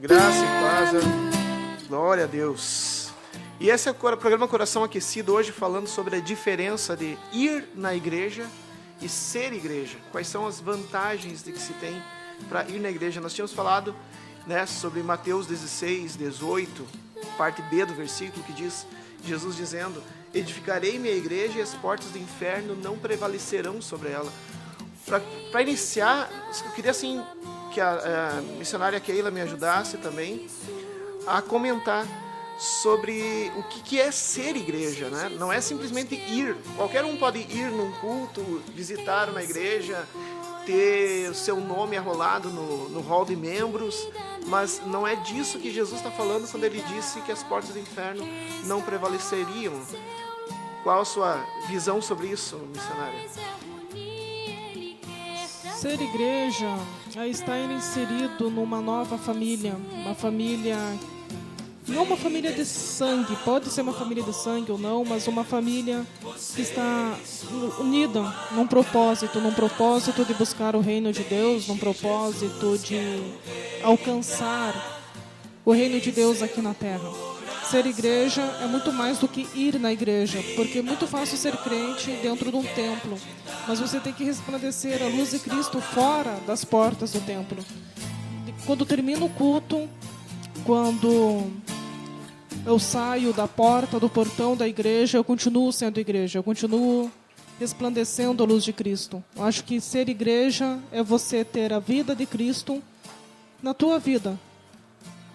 Graça e paz, glória a Deus. E esse é o programa Coração Aquecido, hoje falando sobre a diferença de ir na igreja e ser igreja. Quais são as vantagens de que se tem para ir na igreja? Nós tínhamos falado, né, sobre Mateus 16, 18, parte B do versículo, que diz, Jesus dizendo, edificarei minha igreja e as portas do inferno não prevalecerão sobre ela. Para iniciar, eu queria assim que a missionária Keila me ajudasse também a comentar sobre o que é ser igreja, né? Não é simplesmente ir. Qualquer um pode ir num culto, visitar uma igreja, ter o seu nome arrolado no hall de membros, mas não é disso que Jesus está falando quando ele disse que as portas do inferno não prevaleceriam. Qual a sua visão sobre isso, missionária? Ser igreja é estar inserido numa nova família, uma família, não uma família de sangue, pode ser uma família de sangue ou não, mas uma família que está unida num propósito de buscar o reino de Deus, num propósito de alcançar o reino de Deus aqui na terra. Ser igreja é muito mais do que ir na igreja, porque é muito fácil ser crente dentro de um templo, mas você tem que resplandecer a luz de Cristo fora das portas do templo. Quando termina o culto, quando eu saio da porta, do portão da igreja, eu continuo sendo igreja, eu continuo resplandecendo a luz de Cristo. Eu acho que ser igreja é você ter a vida de Cristo na tua vida,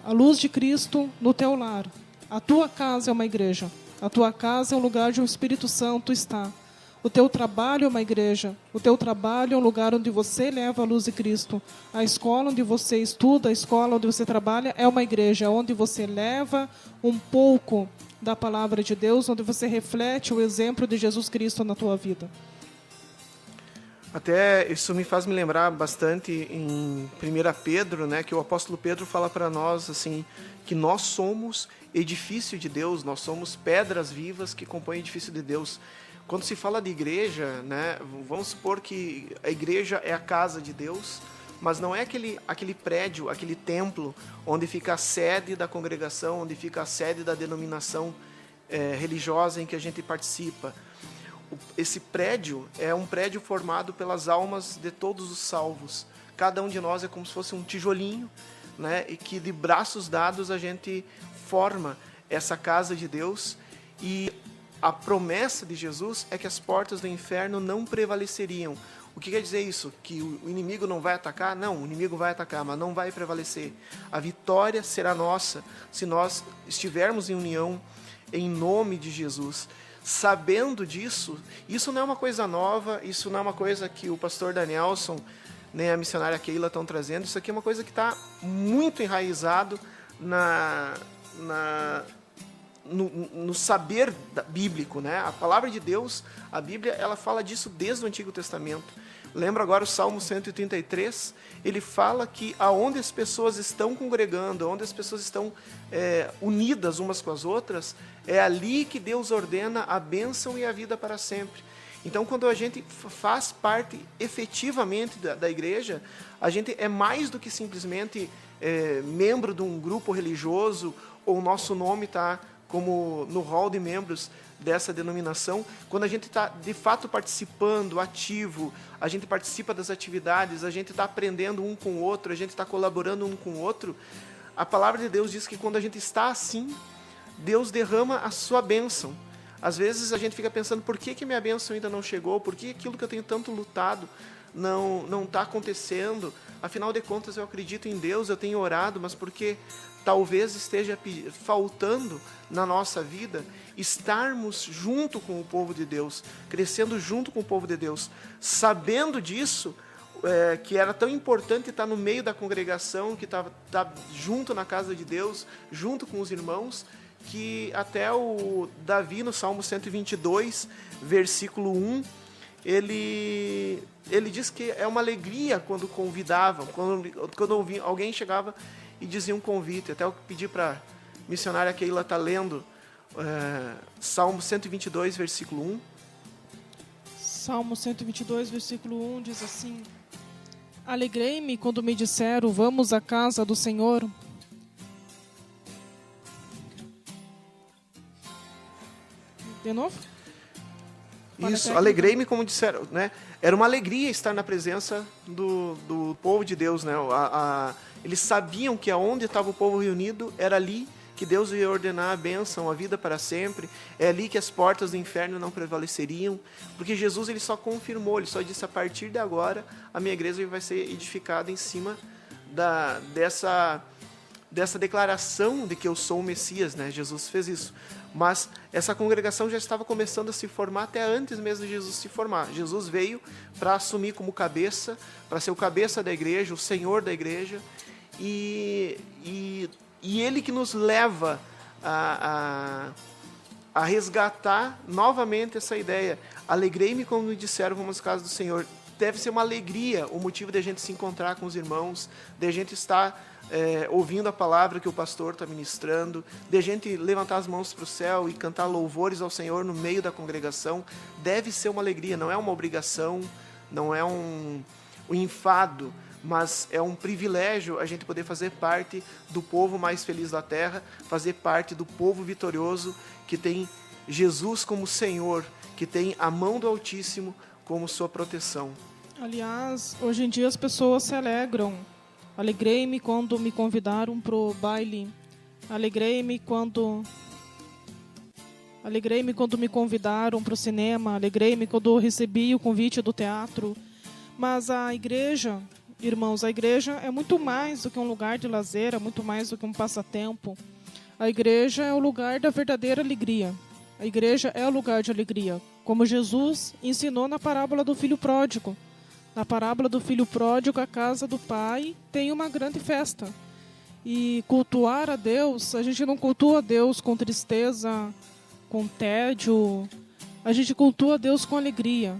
a luz de Cristo no teu lar. A tua casa é uma igreja. A tua casa é um lugar onde o Espírito Santo está. O teu trabalho é uma igreja. O teu trabalho é um lugar onde você leva a luz de Cristo. A escola onde você estuda, a escola onde você trabalha é uma igreja, onde você leva um pouco da palavra de Deus, onde você reflete o exemplo de Jesus Cristo na tua vida. Até isso me faz me lembrar bastante em 1 Pedro, né, que o apóstolo Pedro fala para nós assim, que nós somos edifício de Deus, nós somos pedras vivas que compõem o edifício de Deus. Quando se fala de igreja, né, vamos supor que a igreja é a casa de Deus, mas não é aquele prédio, aquele templo onde fica a sede da congregação, onde fica a sede da denominação religiosa em que a gente participa. Esse prédio é um prédio formado pelas almas de todos os salvos. Cada um de nós é como se fosse um tijolinho, né? E que de braços dados a gente forma essa casa de Deus. E a promessa de Jesus é que as portas do inferno não prevaleceriam. O que quer dizer isso? Que o inimigo não vai atacar? Não, o inimigo vai atacar, mas não vai prevalecer. A vitória será nossa se nós estivermos em união em nome de Jesus. Sabendo disso, isso não é uma coisa nova, isso não é uma coisa que o pastor Danielson, nem a missionária Keila estão trazendo, isso aqui é uma coisa que está muito enraizado no saber bíblico, né? A palavra de Deus, a Bíblia, ela fala disso desde o Antigo Testamento. Lembra agora o Salmo 133? Ele fala que aonde as pessoas estão congregando, aonde as pessoas estão unidas umas com as outras, é ali que Deus ordena a bênção e a vida para sempre. Então, quando a gente faz parte efetivamente da igreja, a gente é mais do que simplesmente membro de um grupo religioso, ou o nosso nome está como no hall de membros dessa denominação. Quando a gente está, de fato, participando, ativo, a gente participa das atividades, a gente está aprendendo um com o outro, a gente está colaborando um com o outro, a palavra de Deus diz que quando a gente está assim, Deus derrama a sua bênção. Às vezes a gente fica pensando, por que minha bênção ainda não chegou? Por que aquilo que eu tenho tanto lutado não está acontecendo? Afinal de contas, eu acredito em Deus, eu tenho orado, mas porque talvez esteja faltando na nossa vida estarmos junto com o povo de Deus, crescendo junto com o povo de Deus. Sabendo disso, que era tão importante estar no meio da congregação, que tá junto na casa de Deus, junto com os irmãos, que até o Davi, no Salmo 122, versículo 1, ele diz que é uma alegria quando convidavam, quando alguém chegava e dizia um convite. Até eu pedi para a missionária Keila estar lendo Salmo 122, versículo 1. Salmo 122, versículo 1 diz assim: Alegrei-me quando me disseram, vamos à casa do Senhor. De novo? Isso, alegrei-me, como disseram, né? Era uma alegria estar na presença do povo de Deus, né? Eles sabiam que aonde estava o povo reunido, era ali que Deus ia ordenar a bênção, a vida para sempre. É ali que as portas do inferno não prevaleceriam, porque Jesus ele só confirmou, ele só disse: a partir de agora a minha igreja vai ser edificada em cima dessa declaração de que eu sou o Messias, né? Jesus fez isso. Mas essa congregação já estava começando a se formar até antes mesmo de Jesus se formar. Jesus veio para assumir como cabeça, para ser o cabeça da igreja, o Senhor da igreja, e Ele que nos leva a resgatar novamente essa ideia. Alegrei-me quando me disseram, vamos às casas do Senhor. Deve ser uma alegria o motivo de a gente se encontrar com os irmãos, de a gente estar ouvindo a palavra que o pastor está ministrando, de a gente levantar as mãos para o céu e cantar louvores ao Senhor no meio da congregação. Deve ser uma alegria, não é uma obrigação, não é um enfado, mas é um privilégio a gente poder fazer parte do povo mais feliz da terra, fazer parte do povo vitorioso que tem Jesus como Senhor, que tem a mão do Altíssimo como sua proteção. Aliás, hoje em dia as pessoas se alegram. Alegrei-me quando me convidaram pro baile. Alegrei-me quando me convidaram pro cinema. Alegrei-me quando recebi o convite do teatro. Mas a igreja, irmãos, a igreja é muito mais do que um lugar de lazer, é muito mais do que um passatempo. A igreja é o lugar da verdadeira alegria. A igreja é o lugar de alegria, como Jesus ensinou na parábola do filho pródigo. Na parábola do filho pródigo, a casa do pai tem uma grande festa. E cultuar a Deus, a gente não cultua a Deus com tristeza, com tédio. A gente cultua a Deus com alegria.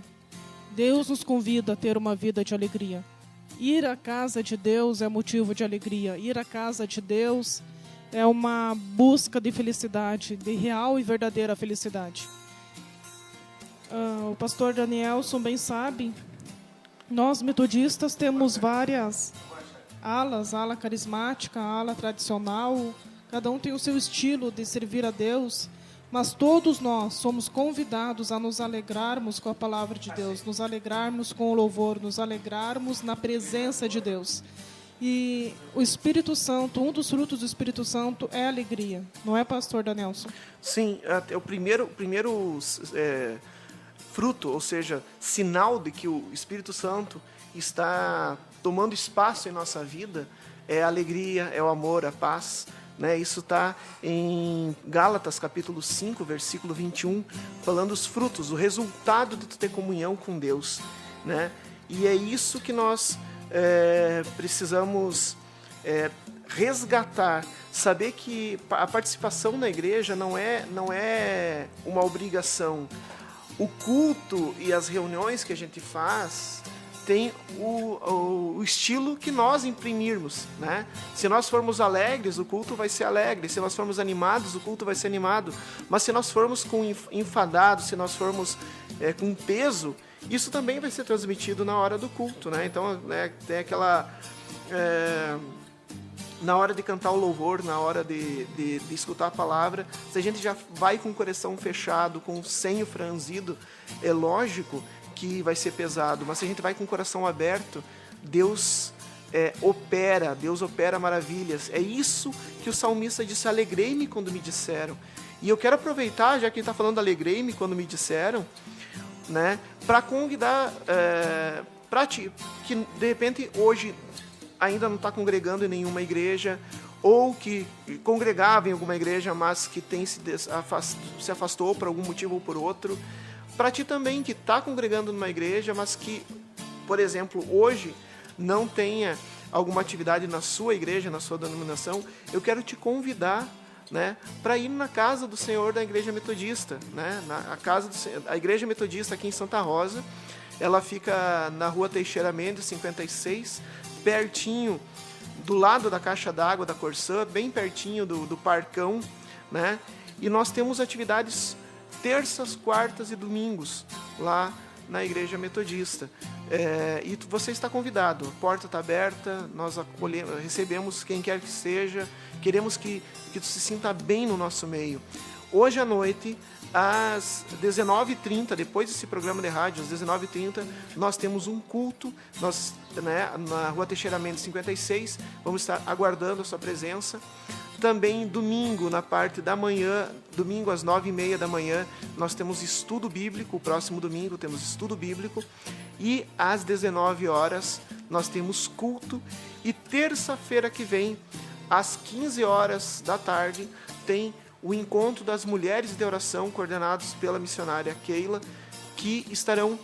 Deus nos convida a ter uma vida de alegria. Ir à casa de Deus é motivo de alegria. Ir à casa de Deus é uma busca de felicidade, de real e verdadeira felicidade. O pastor Danielson bem sabe, nós metodistas temos várias alas, ala carismática, ala tradicional, cada um tem o seu estilo de servir a Deus, mas todos nós somos convidados a nos alegrarmos com a palavra de Deus, nos alegrarmos com o louvor, nos alegrarmos na presença de Deus. E o Espírito Santo, um dos frutos do Espírito Santo é a alegria, não é, pastor Danielson? Sim, o primeiro fruto, ou seja, sinal de que o Espírito Santo está tomando espaço em nossa vida, é a alegria, é o amor, a paz, né? Isso está em Gálatas capítulo 5, versículo 21, falando os frutos, o resultado de tu ter comunhão com Deus, né? E é isso que nós precisamos resgatar, saber que a participação na igreja não é uma obrigação. O culto e as reuniões que a gente faz tem o estilo que nós imprimirmos, né? Se nós formos alegres, o culto vai ser alegre. Se nós formos animados, o culto vai ser animado. Mas se nós formos enfadados, se nós formos com peso, isso também vai ser transmitido na hora do culto, né? Então, tem aquela... na hora de cantar o louvor, na hora de escutar a palavra, se a gente já vai com o coração fechado, com o senho franzido, é lógico que vai ser pesado, mas se a gente vai com o coração aberto, Deus opera maravilhas. É isso que o salmista disse: alegrei-me quando me disseram. E eu quero aproveitar, já que ele está falando alegrei-me quando me disseram, né, para convidar para ti, que de repente hoje ainda não está congregando em nenhuma igreja, ou que congregava em alguma igreja, mas que se afastou por algum motivo ou por outro. Para ti também, que está congregando numa igreja, mas que, por exemplo, hoje não tenha alguma atividade na sua igreja, na sua denominação, eu quero te convidar, né, para ir na casa do Senhor da Igreja Metodista, né, a Igreja Metodista aqui em Santa Rosa. Ela fica na Rua Teixeira Mendes, 56, pertinho, do lado da caixa d'água da Corsã, bem pertinho do Parcão, né? E nós temos atividades terças, quartas e domingos lá na Igreja Metodista. E você está convidado, a porta está aberta, nós recebemos quem quer que seja, queremos que tu se sinta bem no nosso meio. Hoje à noite às 19h30, depois desse programa de rádio, às 19h30, nós temos um culto, nós, né, na Rua Teixeira Mendes 56, vamos estar aguardando a sua presença. Também domingo, na parte da manhã, domingo às 9h30 da manhã, nós temos estudo bíblico, o próximo domingo temos estudo bíblico, e às 19 horas nós temos culto, e terça-feira que vem, às 15 horas da tarde, tem o encontro das mulheres de oração, coordenados pela missionária Keila, que estarão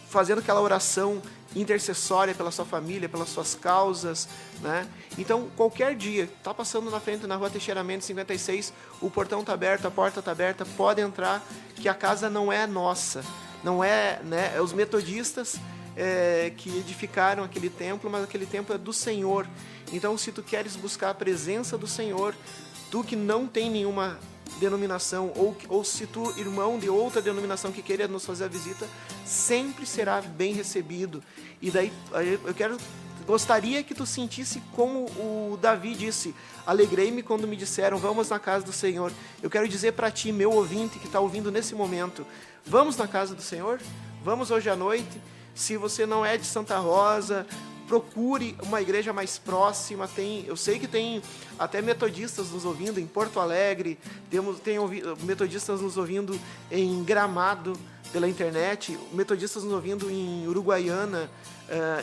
fazendo aquela oração intercessória pela sua família, pelas suas causas, né? Então, qualquer dia, está passando na frente na Rua Teixeira Mendes 56, o portão está aberto, a porta está aberta, pode entrar, que a casa não é nossa, não é, né? É os metodistas que edificaram aquele templo, mas aquele templo é do Senhor. Então, se tu queres buscar a presença do Senhor, tu que não tem nenhuma denominação, ou se tu, irmão de outra denominação que queira nos fazer a visita, sempre será bem recebido. E daí, gostaria que tu sentisse como o Davi disse: alegrei-me quando me disseram, vamos na casa do Senhor. Eu quero dizer para ti, meu ouvinte que está ouvindo nesse momento, vamos na casa do Senhor? Vamos hoje à noite? Se você não é de Santa Rosa, procure uma igreja mais próxima. Eu sei que tem até metodistas nos ouvindo em Porto Alegre, tem metodistas nos ouvindo em Gramado pela internet, metodistas nos ouvindo em Uruguaiana,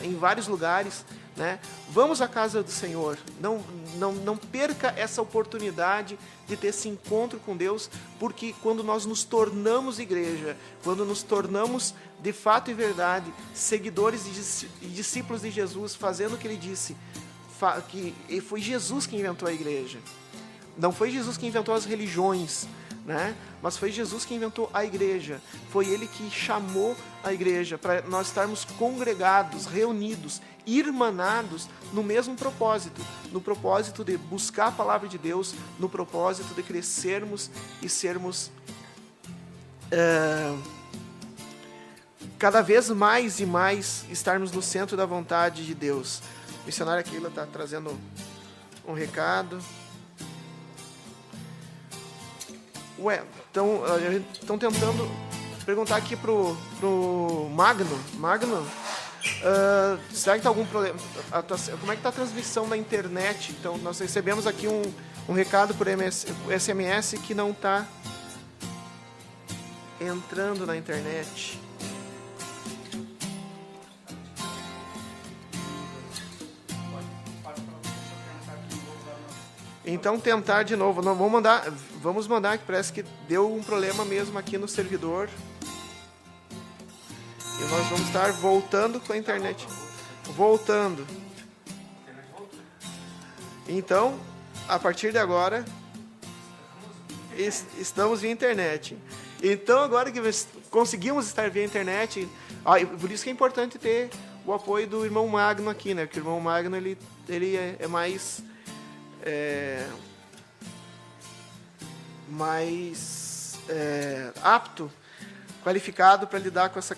em vários lugares, né? Vamos à casa do Senhor. Não perca essa oportunidade de ter esse encontro com Deus, porque quando nós nos tornamos igreja, quando nos tornamos de fato e verdade seguidores e discípulos de Jesus, fazendo o que ele disse, que foi Jesus que inventou a igreja. Não foi Jesus que inventou as religiões, né? Mas foi Jesus que inventou a igreja. Foi ele que chamou a igreja para nós estarmos congregados, reunidos, irmanados no mesmo propósito, no propósito de buscar a palavra de Deus, no propósito de crescermos e sermos cada vez mais e mais estarmos no centro da vontade de Deus. A missionária Keila está trazendo um recado. Estão tentando perguntar aqui pro Magno. Magno, será que está algum problema? Como é que está a transmissão na internet? Então, nós recebemos aqui um recado por SMS que não está entrando na internet. Então, tentar de novo. Não, vamos mandar, que parece que deu um problema mesmo aqui no servidor. E nós vamos estar voltando com a internet. Voltando. Então, a partir de agora, estamos via internet. Então, agora que conseguimos estar via internet, por isso que é importante ter o apoio do irmão Magno aqui, né? Porque o irmão Magno ele é mais apto, qualificado para lidar com essas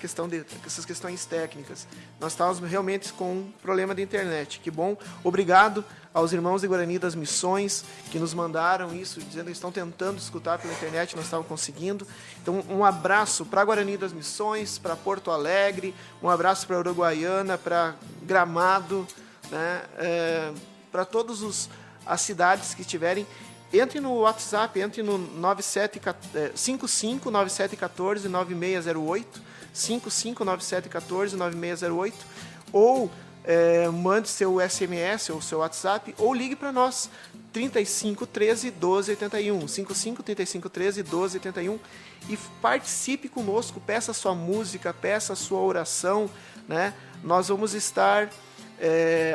questões técnicas. Nós estávamos realmente com um problema de internet. Que bom. Obrigado aos irmãos de Guarani das Missões que nos mandaram isso, dizendo que estão tentando escutar pela internet, não estavam conseguindo. Então, um abraço para Guarani das Missões, para Porto Alegre, um abraço para Uruguaiana, para Gramado, né? Para todas as cidades que estiverem. Entre no WhatsApp, entre no 559714-9608, 559714-9608, ou mande seu SMS ou seu WhatsApp, ou ligue para nós, 3513-1281, 55-3513-1281, e participe conosco, peça a sua música, peça a sua oração, né? Nós vamos estar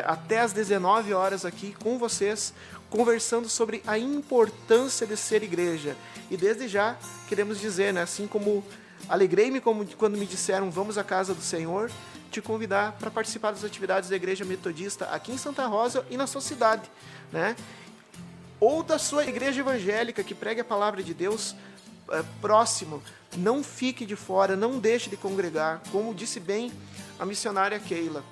até às 19 horas aqui com vocês, conversando sobre a importância de ser igreja. E desde já queremos dizer, né, assim como alegrei-me quando me disseram vamos à casa do Senhor, te convidar para participar das atividades da Igreja Metodista aqui em Santa Rosa e na sua cidade, né? Ou da sua igreja evangélica que pregue a palavra de Deus próximo. Não fique de fora, não deixe de congregar, como disse bem a missionária Keila.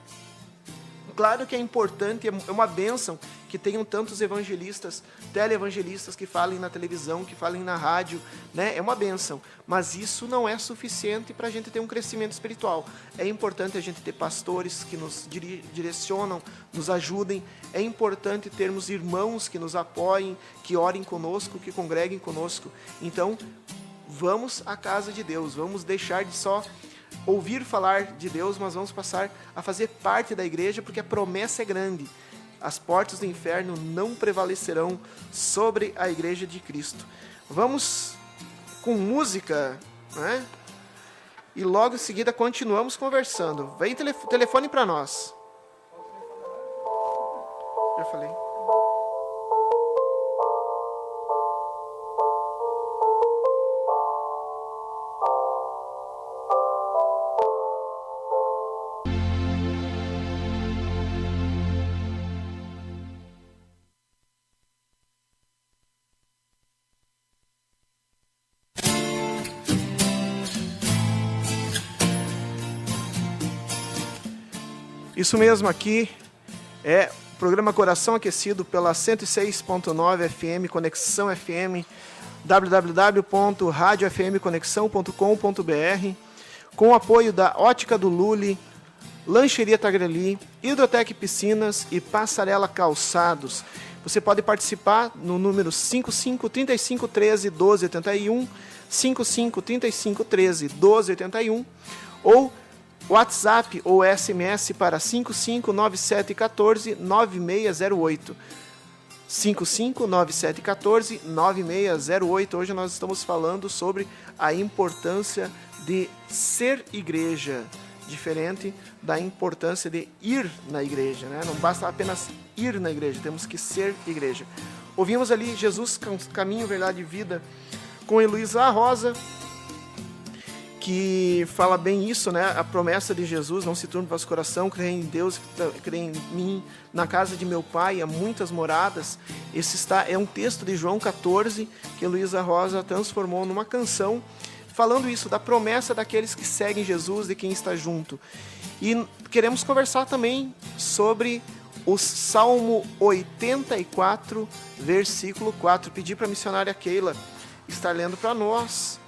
Claro que é importante, é uma bênção que tenham tantos evangelistas, teleevangelistas que falem na televisão, que falem na rádio, né? É uma bênção, mas isso não é suficiente para a gente ter um crescimento espiritual. É importante a gente ter pastores que nos direcionam, nos ajudem, é importante termos irmãos que nos apoiem, que orem conosco, que congreguem conosco. Então, vamos à casa de Deus, vamos deixar de só ouvir falar de Deus, mas vamos passar a fazer parte da igreja, porque a promessa é grande. As portas do inferno não prevalecerão sobre a igreja de Cristo. Vamos com música, né? E logo em seguida continuamos conversando. Vem telefone para nós. Já falei. Isso mesmo, aqui é o programa Coração Aquecido pela 106.9 FM, Conexão FM, www.radiofmconexão.com.br, com o apoio da Ótica do Lully, Lancheria Tagreli, Hidrotec Piscinas e Passarela Calçados. Você pode participar no número 55 35 13 12 81, 55 35 13 12 81, ou WhatsApp ou SMS para 559714-9608. 559714-9608. Hoje nós estamos falando sobre a importância de ser igreja, diferente da importância de ir na igreja, né? Não basta apenas ir na igreja, temos que ser igreja. Ouvimos ali Jesus, Caminho, Verdade e Vida, com Heloísa Rosa, que fala bem isso, né? A promessa de Jesus: não se turbe o vosso coração, creia em Deus, creia em mim, na casa de meu Pai há muitas moradas. Esse é um texto de João 14 que Heloísa Rosa transformou numa canção, falando isso, da promessa daqueles que seguem Jesus, de quem está junto. E queremos conversar também sobre o Salmo 84, versículo 4. Pedir para a missionária Keila estar lendo para nós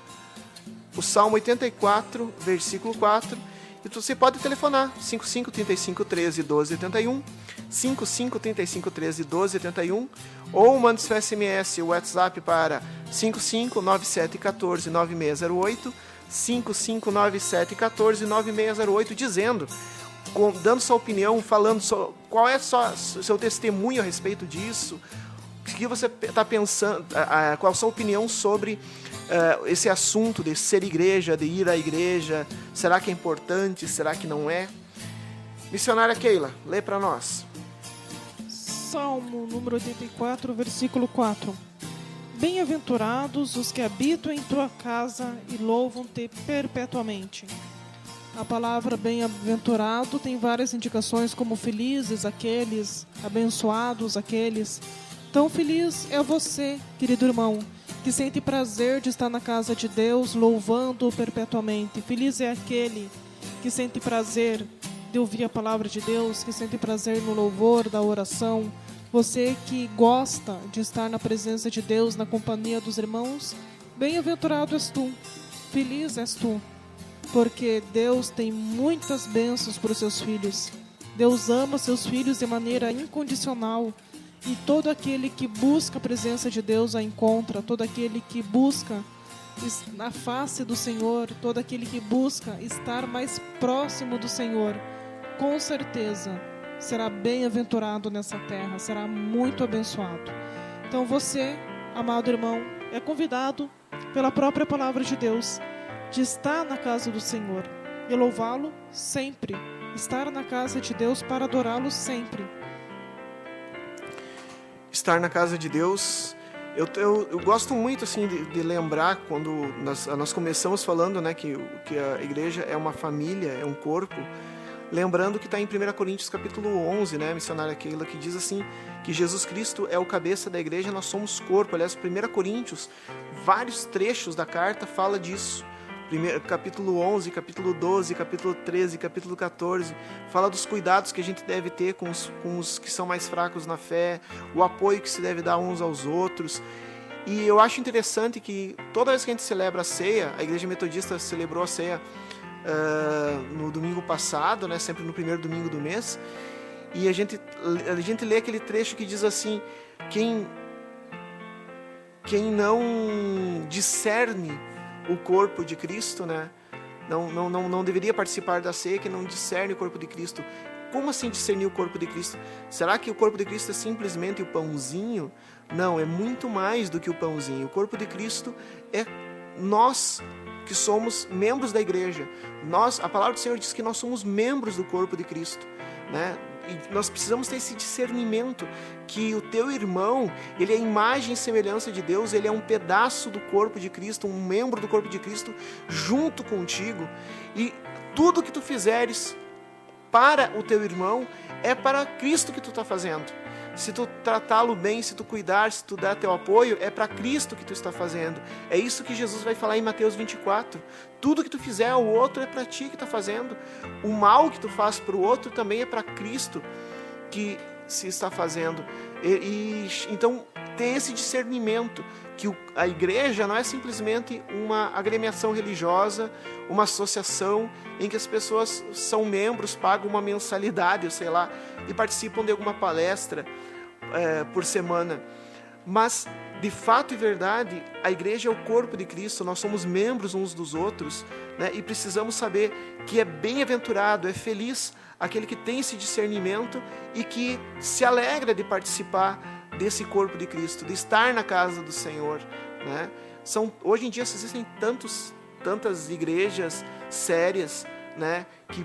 o Salmo 84, versículo 4. E você pode telefonar 55 35 13 12 81, 55 35 13 12 81, ou mande seu SMS, o WhatsApp para 55 97 14 9608, 55 97 14 9608, dizendo, dando sua opinião, falando qual é o seu testemunho a respeito disso, o que você está pensando, qual a sua opinião sobre esse assunto de ser igreja, de ir à igreja. Será que é importante? Será que não é? Missionária Keila, lê para nós. Salmo número 84, versículo 4. Bem-aventurados os que habitam em tua casa e louvam-te perpetuamente. A palavra bem-aventurado tem várias indicações, como felizes aqueles, abençoados aqueles. Tão feliz é você, querido irmão, que sente prazer de estar na casa de Deus, louvando-o perpetuamente. Feliz é aquele que sente prazer de ouvir a palavra de Deus, que sente prazer no louvor, da oração. Você que gosta de estar na presença de Deus, na companhia dos irmãos, bem-aventurado és tu, feliz és tu, porque Deus tem muitas bênçãos para os seus filhos. Deus ama seus filhos de maneira incondicional. E todo aquele que busca a presença de Deus a encontra, todo aquele que busca na face do Senhor, todo aquele que busca estar mais próximo do Senhor, com certeza será bem-aventurado nessa terra, será muito abençoado. Então você, amado irmão, é convidado pela própria palavra de Deus de estar na casa do Senhor e louvá-lo sempre, estar na casa de Deus para adorá-lo sempre. Estar na casa de Deus, eu gosto muito assim de lembrar quando nós começamos falando, né, que a igreja é uma família, é um corpo, lembrando que está em 1 Coríntios capítulo 11, né, missionária Keila, que diz assim, que Jesus Cristo é o cabeça da igreja, nós somos corpo. Aliás, 1 Coríntios, vários trechos da carta fala disso. capítulo 11, capítulo 12, capítulo 13, capítulo 14, fala dos cuidados que a gente deve ter com os que são mais fracos na fé, o apoio que se deve dar uns aos outros. E eu acho interessante que toda vez que a gente celebra a ceia, a Igreja Metodista celebrou a ceia no domingo passado, né, sempre no primeiro domingo do mês, e a gente lê aquele trecho que diz assim: quem não discerne o corpo de Cristo, né, não deveria participar da ceia, que não discerne o corpo de Cristo. Como assim discernir o corpo de Cristo? Será que o corpo de Cristo é simplesmente o pãozinho? Não, é muito mais do que o pãozinho. O corpo de Cristo é nós que somos membros da igreja. A palavra do Senhor diz que nós somos membros do corpo de Cristo, né? E nós precisamos ter esse discernimento que o teu irmão, ele é a imagem e semelhança de Deus, ele é um pedaço do corpo de Cristo, um membro do corpo de Cristo junto contigo. E tudo que tu fizeres para o teu irmão é para Cristo que tu está fazendo. Se tu tratá-lo bem, se tu cuidar, se tu dar teu apoio, é para Cristo que tu está fazendo. É isso que Jesus vai falar em Mateus 24. Tudo que tu fizer ao outro é para ti que está fazendo. O mal que tu faz para o outro também é para Cristo que se está fazendo. Então, ter esse discernimento que a igreja não é simplesmente uma agremiação religiosa, uma associação em que as pessoas são membros, pagam uma mensalidade, eu sei lá, e participam de alguma palestra por semana. Mas, de fato e verdade, a igreja é o corpo de Cristo, nós somos membros uns dos outros, né? E precisamos saber que é bem-aventurado, é feliz aquele que tem esse discernimento e que se alegra de participar desse corpo de Cristo, de estar na casa do Senhor, né? Hoje em dia existem tantas igrejas sérias, né, que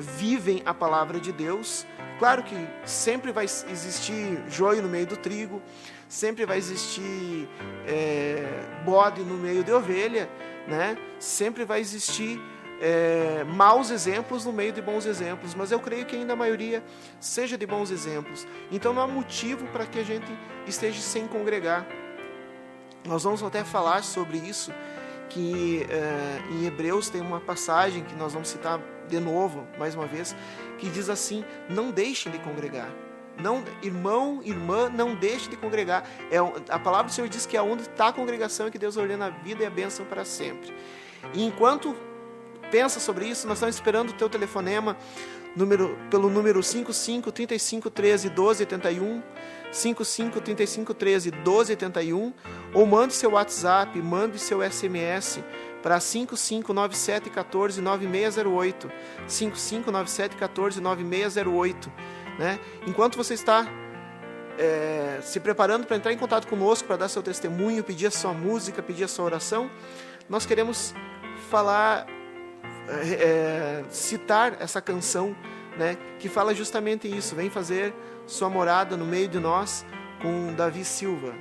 vivem a palavra de Deus. Claro que sempre vai existir joio no meio do trigo, sempre vai existir bode no meio de ovelha, né? Sempre vai existir maus exemplos no meio de bons exemplos, mas eu creio que ainda a maioria seja de bons exemplos. Então não há motivo para que a gente esteja sem congregar. Nós vamos até falar sobre isso, que em Hebreus tem uma passagem que nós vamos citar de novo, mais uma vez, que diz assim: não deixem de congregar. Não, irmão, irmã, não deixe de congregar. A palavra do Senhor diz que aonde está a congregação é que Deus ordena a vida e a bênção para sempre. E enquanto pensa sobre isso, nós estamos esperando o teu telefonema pelo número 55 35 13 12 81, 55 35 13 12 81, ou mande seu WhatsApp, mande seu SMS para 5597 14 9608, 5597 14 9608, né? Enquanto você está se preparando para entrar em contato conosco, para dar seu testemunho, pedir a sua música, pedir a sua oração, nós queremos citar essa canção, né, que fala justamente isso: vem fazer sua morada no meio de nós, com Davi Silva.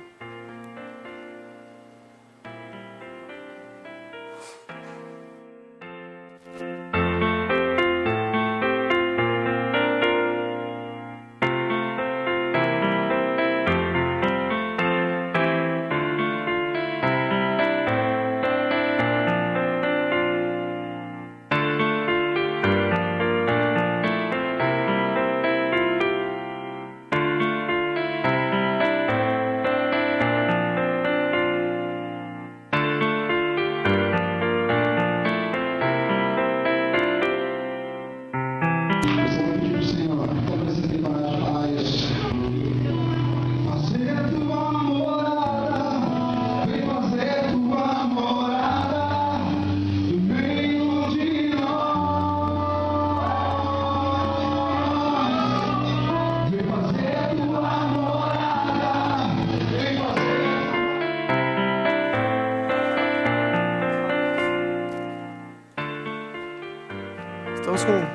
Estamos com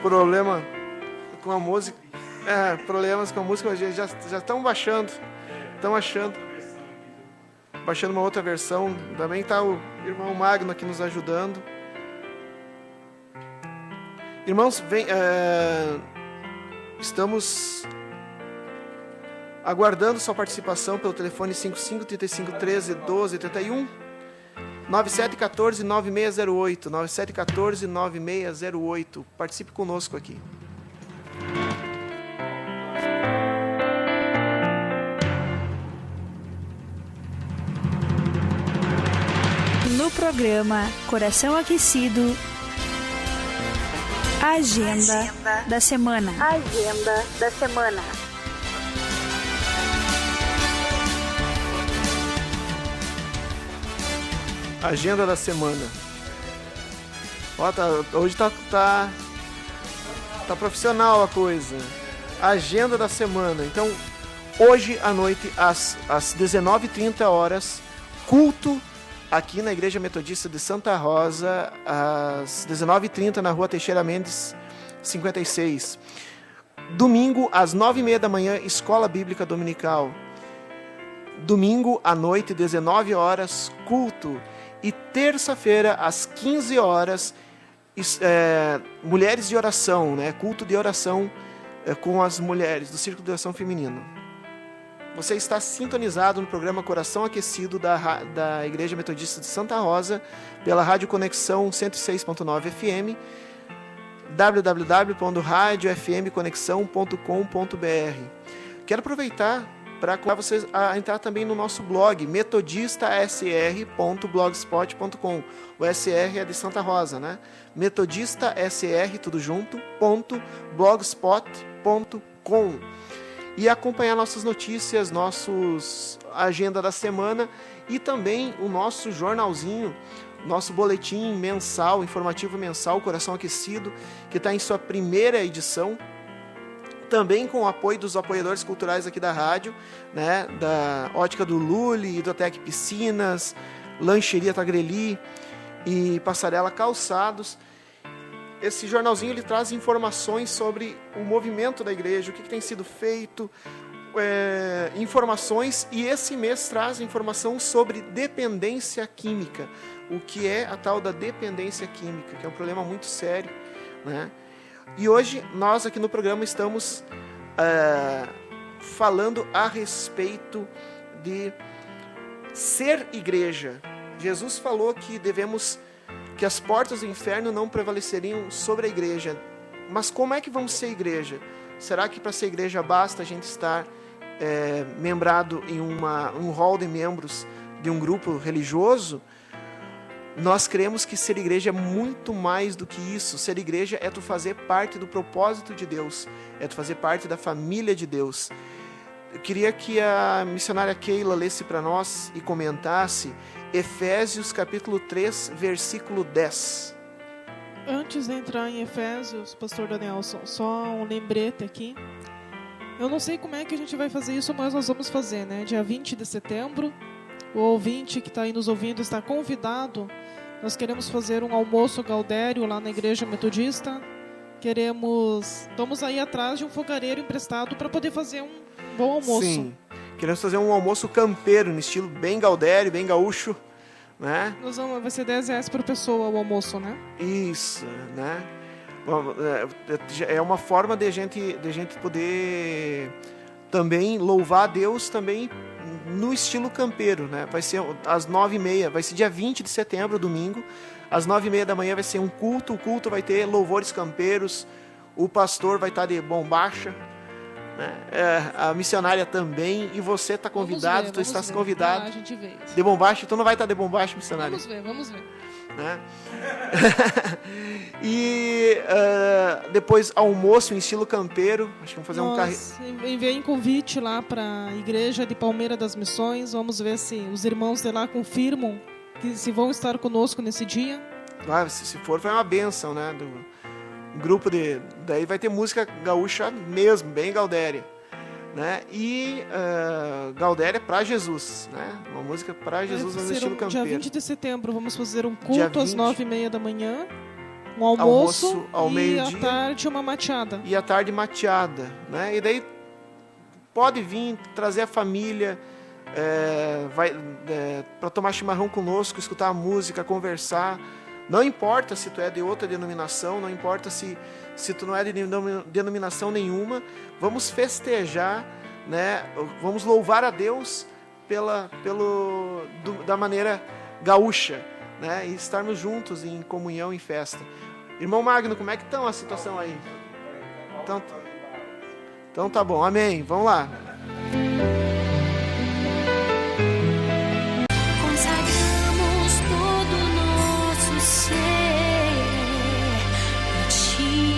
problema com a música. Problemas com a música, já estão baixando. Estão baixando uma outra versão. Também está o irmão Magno aqui nos ajudando. Irmãos, estamos aguardando sua participação pelo telefone 55 35 13 12 81. 9714-9608, 9714-9608. Participe conosco aqui. No programa Coração Aquecido, Agenda da Semana. Agenda da Semana. Agenda da semana. Ó, hoje tá profissional a coisa. Agenda da semana. Então, hoje à noite, às 19h30, culto aqui na Igreja Metodista de Santa Rosa, às 19h30, na Rua Teixeira Mendes, 56. Domingo, às 9h30 da manhã, Escola Bíblica Dominical. Domingo à noite, 19h, culto. E terça-feira, às 15h, mulheres de oração, né? Culto de oração com as mulheres do Círculo de Oração Feminino. Você está sintonizado no programa Coração Aquecido da Igreja Metodista de Santa Rosa, pela Rádio Conexão 106.9 FM, www.radiofmconexão.com.br. Quero aproveitar para vocês a entrar também no nosso blog, metodistasr.blogspot.com. O SR é de Santa Rosa, né? metodistasr, tudo junto, .blogspot.com. E acompanhar nossas notícias, nossos agenda da semana e também o nosso jornalzinho, nosso boletim mensal, informativo mensal, Coração Aquecido, que está em sua primeira edição, também com o apoio dos apoiadores culturais aqui da rádio, né, da Ótica do Lully, Hidrotec Piscinas, Lancheria Tagreli e Passarela Calçados. Esse jornalzinho ele traz informações sobre o movimento da igreja, o que tem sido feito, informações, e esse mês traz informação sobre dependência química, o que é a tal da dependência química, que é um problema muito sério, né? E hoje nós aqui no programa estamos falando a respeito de ser igreja. Jesus falou que que as portas do inferno não prevaleceriam sobre a igreja. Mas como é que vamos ser igreja? Será que para ser igreja basta a gente estar membrado em um hall de membros de um grupo religioso? Nós cremos que ser igreja é muito mais do que isso. Ser igreja é tu fazer parte do propósito de Deus, é tu fazer parte da família de Deus. Eu queria que a missionária Keila lesse para nós e comentasse Efésios capítulo 3, versículo 10. Antes de entrar em Efésios, pastor Danielson, só um lembrete aqui. Eu não sei como é que a gente vai fazer isso, mas nós vamos fazer, né? Dia 20 de setembro, o ouvinte que está aí nos ouvindo está convidado. Nós queremos fazer um almoço gaudério lá na Igreja Metodista. Vamos aí atrás de um fogareiro emprestado para poder fazer um bom almoço. Sim, queremos fazer um almoço campeiro, no estilo bem gaudério, bem gaúcho, né? Vai ser R$10 por pessoa o almoço, né? Isso, né? É uma forma de a gente poder também louvar a Deus também no estilo campeiro, né? Vai ser às 9h30, vai ser dia 20 de setembro, domingo, às 9h30 da manhã vai ser um culto. O culto vai ter louvores campeiros, o pastor vai estar de bombacha, né? A missionária também, e você está convidado, tu estás convidado. A gente vê isso. De bombacha, tu não vai estar de bombacha, missionária. Vamos ver. Né? E depois almoço em estilo campeiro. Acho que vamos fazer enviei convite lá para a igreja de Palmeira das Missões. Vamos ver se os irmãos de lá confirmam que se vão estar conosco nesse dia. Se for, foi uma bênção, né? Do grupo daí vai ter música gaúcha mesmo, bem gaudéria, né? E gaudéria para Jesus, né? Uma música para Jesus no estilo campeiro. Dia 20 de setembro vamos fazer um culto às 9h30 da manhã, um almoço ao meio-dia, à tarde uma mateada. E à tarde mateada, né? E daí pode vir trazer a família, para tomar chimarrão conosco, escutar a música, conversar. Não importa se tu é de outra denominação, não importa se tu não é de denominação nenhuma, vamos festejar, né? Vamos louvar a Deus da maneira gaúcha, né? E estarmos juntos em comunhão, em festa. Irmão Magno, como é que está a situação aí? Então tá bom, amém. Vamos lá. Consagramos todo o nosso ser a Ti.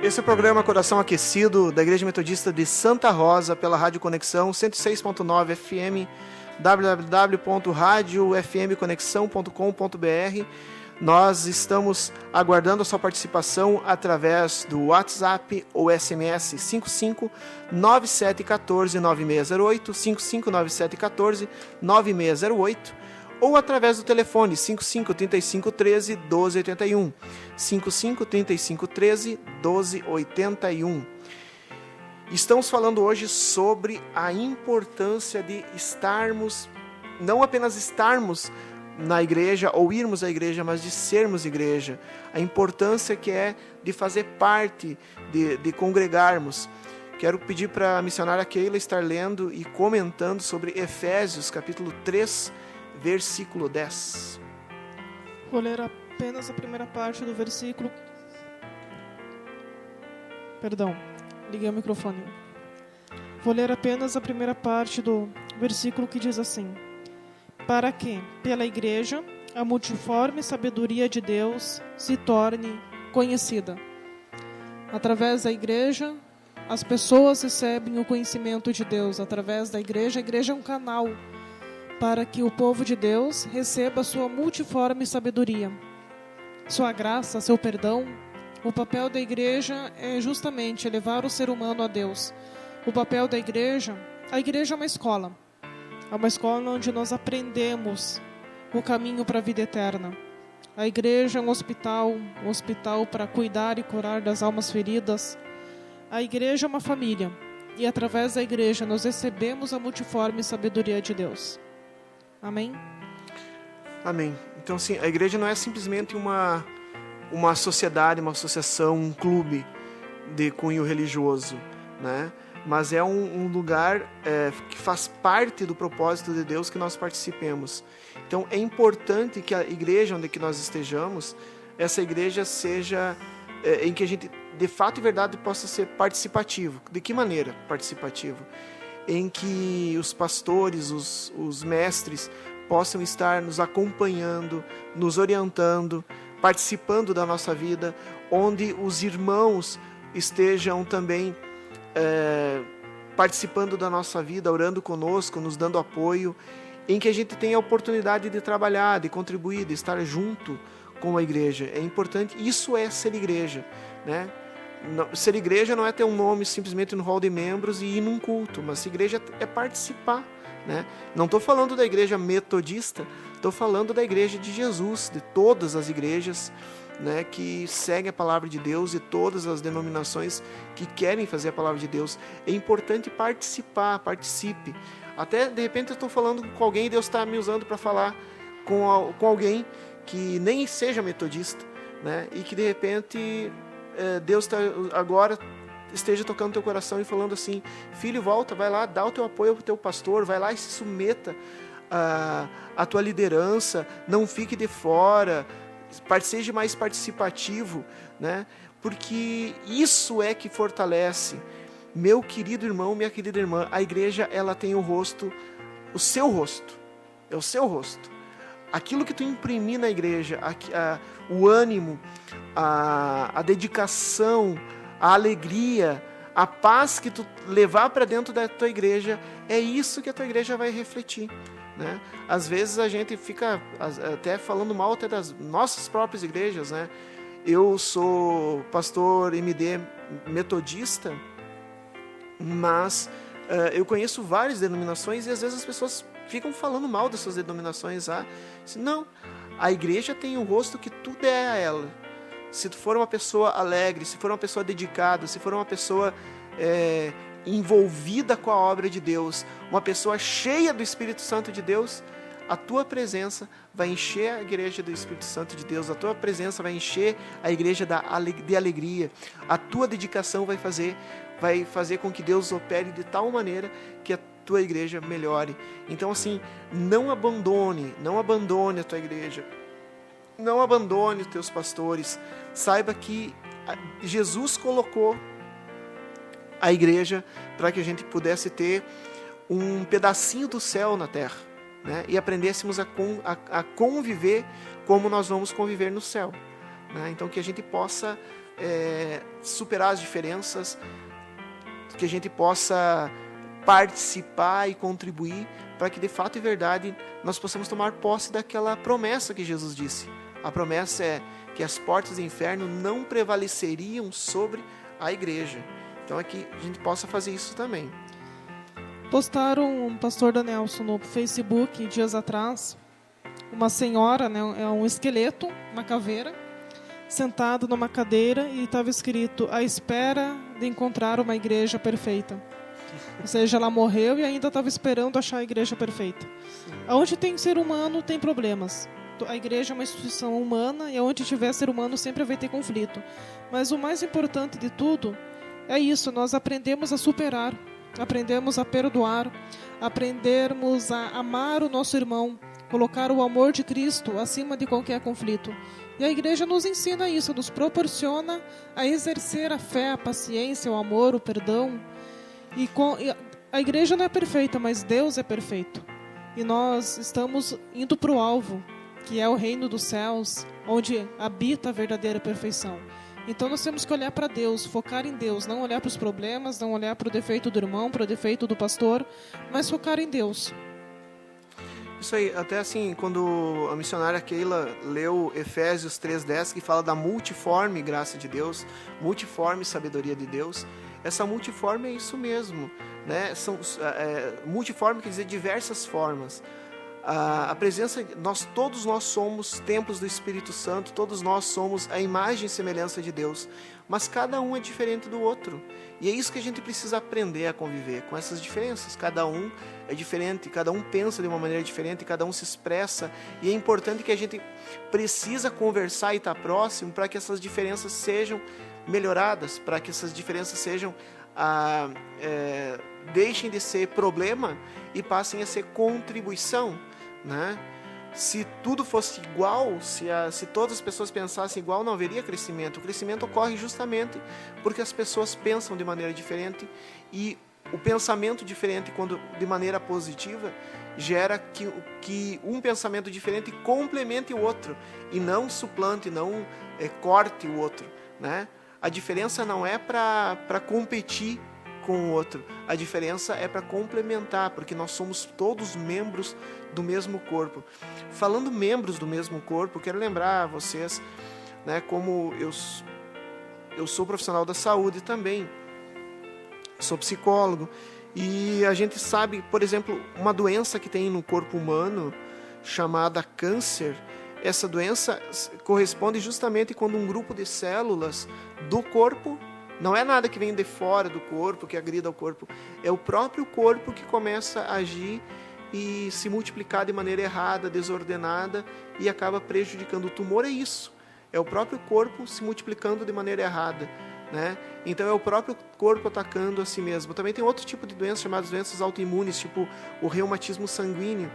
Esse é o programa Coração Aquecido da Igreja Metodista de Santa Rosa pela Rádio Conexão 106.9 FM, www.radiofmconexão.com.br. Nós estamos aguardando a sua participação através do WhatsApp ou SMS 5597149608, 5597149608, ou através do telefone 553513-1281, 553513-1281. Estamos falando hoje sobre a importância de estarmos, não apenas estarmos na igreja ou irmos à igreja, mas de sermos igreja. A importância que é de fazer parte, de congregarmos. Quero pedir para a missionária Keila estar lendo e comentando sobre Efésios capítulo 3, versículo 10. Vou ler apenas a primeira parte do versículo. Perdão, liguei o microfone. Vou ler apenas a primeira parte do versículo que diz assim: para que, pela igreja, a multiforme sabedoria de Deus se torne conhecida. Através da igreja, as pessoas recebem o conhecimento de Deus. Através da igreja, a igreja é um canal para que o povo de Deus receba a sua multiforme sabedoria, sua graça, seu perdão. O papel da igreja é justamente levar o ser humano a Deus. O papel da igreja, a igreja é uma escola. É uma escola onde nós aprendemos o caminho para a vida eterna. A igreja é um hospital para cuidar e curar das almas feridas. A igreja é uma família, e através da igreja nós recebemos a multiforme sabedoria de Deus. Amém? Amém. Então, sim, a igreja não é simplesmente uma sociedade, uma associação, um clube de cunho religioso, né? Mas é um lugar que faz parte do propósito de Deus que nós participemos. Então, é importante que a igreja onde que nós estejamos, essa igreja seja em que a gente, de fato e verdade, possa ser participativo. De que maneira participativo? Em que os pastores, os mestres, possam estar nos acompanhando, nos orientando, participando da nossa vida, onde os irmãos estejam também participando da nossa vida, orando conosco, nos dando apoio, em que a gente tenha a oportunidade de trabalhar, de contribuir, de estar junto com a igreja. É importante, isso é ser igreja, né? Ser igreja não é ter um nome simplesmente no hall de membros e ir num culto, mas ser igreja é participar, né? Não estou falando da igreja metodista, estou falando da igreja de Jesus, de todas as igrejas, né, que seguem a palavra de Deus, e todas as denominações que querem fazer a palavra de Deus. É importante participar, participe. Até de repente eu estou falando com alguém e Deus está me usando para falar com alguém que nem seja metodista, né, e que de repente Deus agora esteja tocando teu coração e falando assim: filho, volta, vai lá, dá o teu apoio ao teu pastor, vai lá e se submeta à tua liderança, não fique de fora, seja mais participativo, né? Porque isso é que fortalece. Meu querido irmão, minha querida irmã, a igreja, ela tem o rosto, o seu rosto, é o seu rosto. Aquilo que tu imprimir na igreja, o ânimo, a dedicação, a alegria, a paz que tu levar para dentro da tua igreja, é isso que a tua igreja vai refletir, né? Às vezes a gente fica até falando mal até das nossas próprias igrejas, né? Eu sou pastor MD metodista, mas eu conheço várias denominações e às vezes as pessoas ficam falando mal dessas denominações. Não, a igreja tem o rosto que tu der a ela. Se tu for uma pessoa alegre, se for uma pessoa dedicada, se for uma pessoa envolvida com a obra de Deus, uma pessoa cheia do Espírito Santo de Deus, a tua presença vai encher a igreja do Espírito Santo de Deus, a tua presença vai encher a igreja de alegria, a tua dedicação vai fazer com que Deus opere de tal maneira que a tua igreja melhore. Então, assim, não abandone a tua igreja, não abandone os teus pastores. Saiba que Jesus colocou a igreja para que a gente pudesse ter um pedacinho do céu na terra, né? E aprendêssemos a conviver como nós vamos conviver no céu, né? Então, que a gente possa superar as diferenças, que a gente possa participar e contribuir para que de fato e verdade nós possamos tomar posse daquela promessa que Jesus disse. A promessa é que as portas do inferno não prevaleceriam sobre a igreja. Então é que a gente possa fazer isso também. Postaram um pastor Danielson no Facebook dias atrás, uma senhora, né, é um esqueleto, uma caveira, sentada numa cadeira, e estava escrito: à espera de encontrar uma igreja perfeita. Ou seja, ela morreu e ainda estava esperando achar a igreja perfeita. Onde tem ser humano, tem problemas. A igreja é uma instituição humana, e onde tiver ser humano sempre vai ter conflito. Mas o mais importante de tudo é isso: nós aprendemos a superar, aprendemos a perdoar, aprendemos a amar o nosso irmão, colocar o amor de Cristo acima de qualquer conflito. E a igreja nos ensina isso, nos proporciona a exercer a fé, a paciência, o amor, o perdão. E a igreja não é perfeita, mas Deus é perfeito. E nós estamos indo para o alvo, que é o reino dos céus, onde habita a verdadeira perfeição. Então nós temos que olhar para Deus, focar em Deus, não olhar para os problemas, não olhar para o defeito do irmão, para o defeito do pastor, mas focar em Deus. Isso aí, até assim, quando a missionária Keila leu Efésios 3:10, que fala da multiforme graça de Deus, multiforme sabedoria de Deus, essa multiforme é isso mesmo, né? Multiforme quer dizer diversas formas. A presença, todos nós somos templos do Espírito Santo, todos nós somos a imagem e semelhança de Deus, mas cada um é diferente do outro, e é isso que a gente precisa aprender a conviver com essas diferenças. Cada um é diferente, cada um pensa de uma maneira diferente, cada um se expressa, e é importante que a gente precisa conversar e estar próximo para que essas diferenças sejam melhoradas, para que essas diferenças sejam deixem de ser problema e passem a ser contribuição, né? Se tudo fosse igual, se todas as pessoas pensassem igual, não haveria crescimento. O crescimento ocorre justamente porque as pessoas pensam de maneira diferente, e o pensamento diferente, quando de maneira positiva, gera que um pensamento diferente complemente o outro e não suplante, não corte o outro, né? A diferença não é para competir com o outro, a diferença é para complementar, porque nós somos todos membros do mesmo corpo. Falando membros do mesmo corpo, quero lembrar a vocês, né, como eu sou profissional da saúde também, sou psicólogo, e a gente sabe, por exemplo, uma doença que tem no corpo humano chamada câncer. Essa doença corresponde justamente quando um grupo de células do corpo, não é nada que vem de fora do corpo, que agrida o corpo, é o próprio corpo que começa a agir e se multiplicar de maneira errada, desordenada, e acaba prejudicando. O tumor é isso, é o próprio corpo se multiplicando de maneira errada, né? Então é o próprio corpo atacando a si mesmo. Também tem outro tipo de doenças chamadas doenças autoimunes, tipo o reumatismo sanguíneo,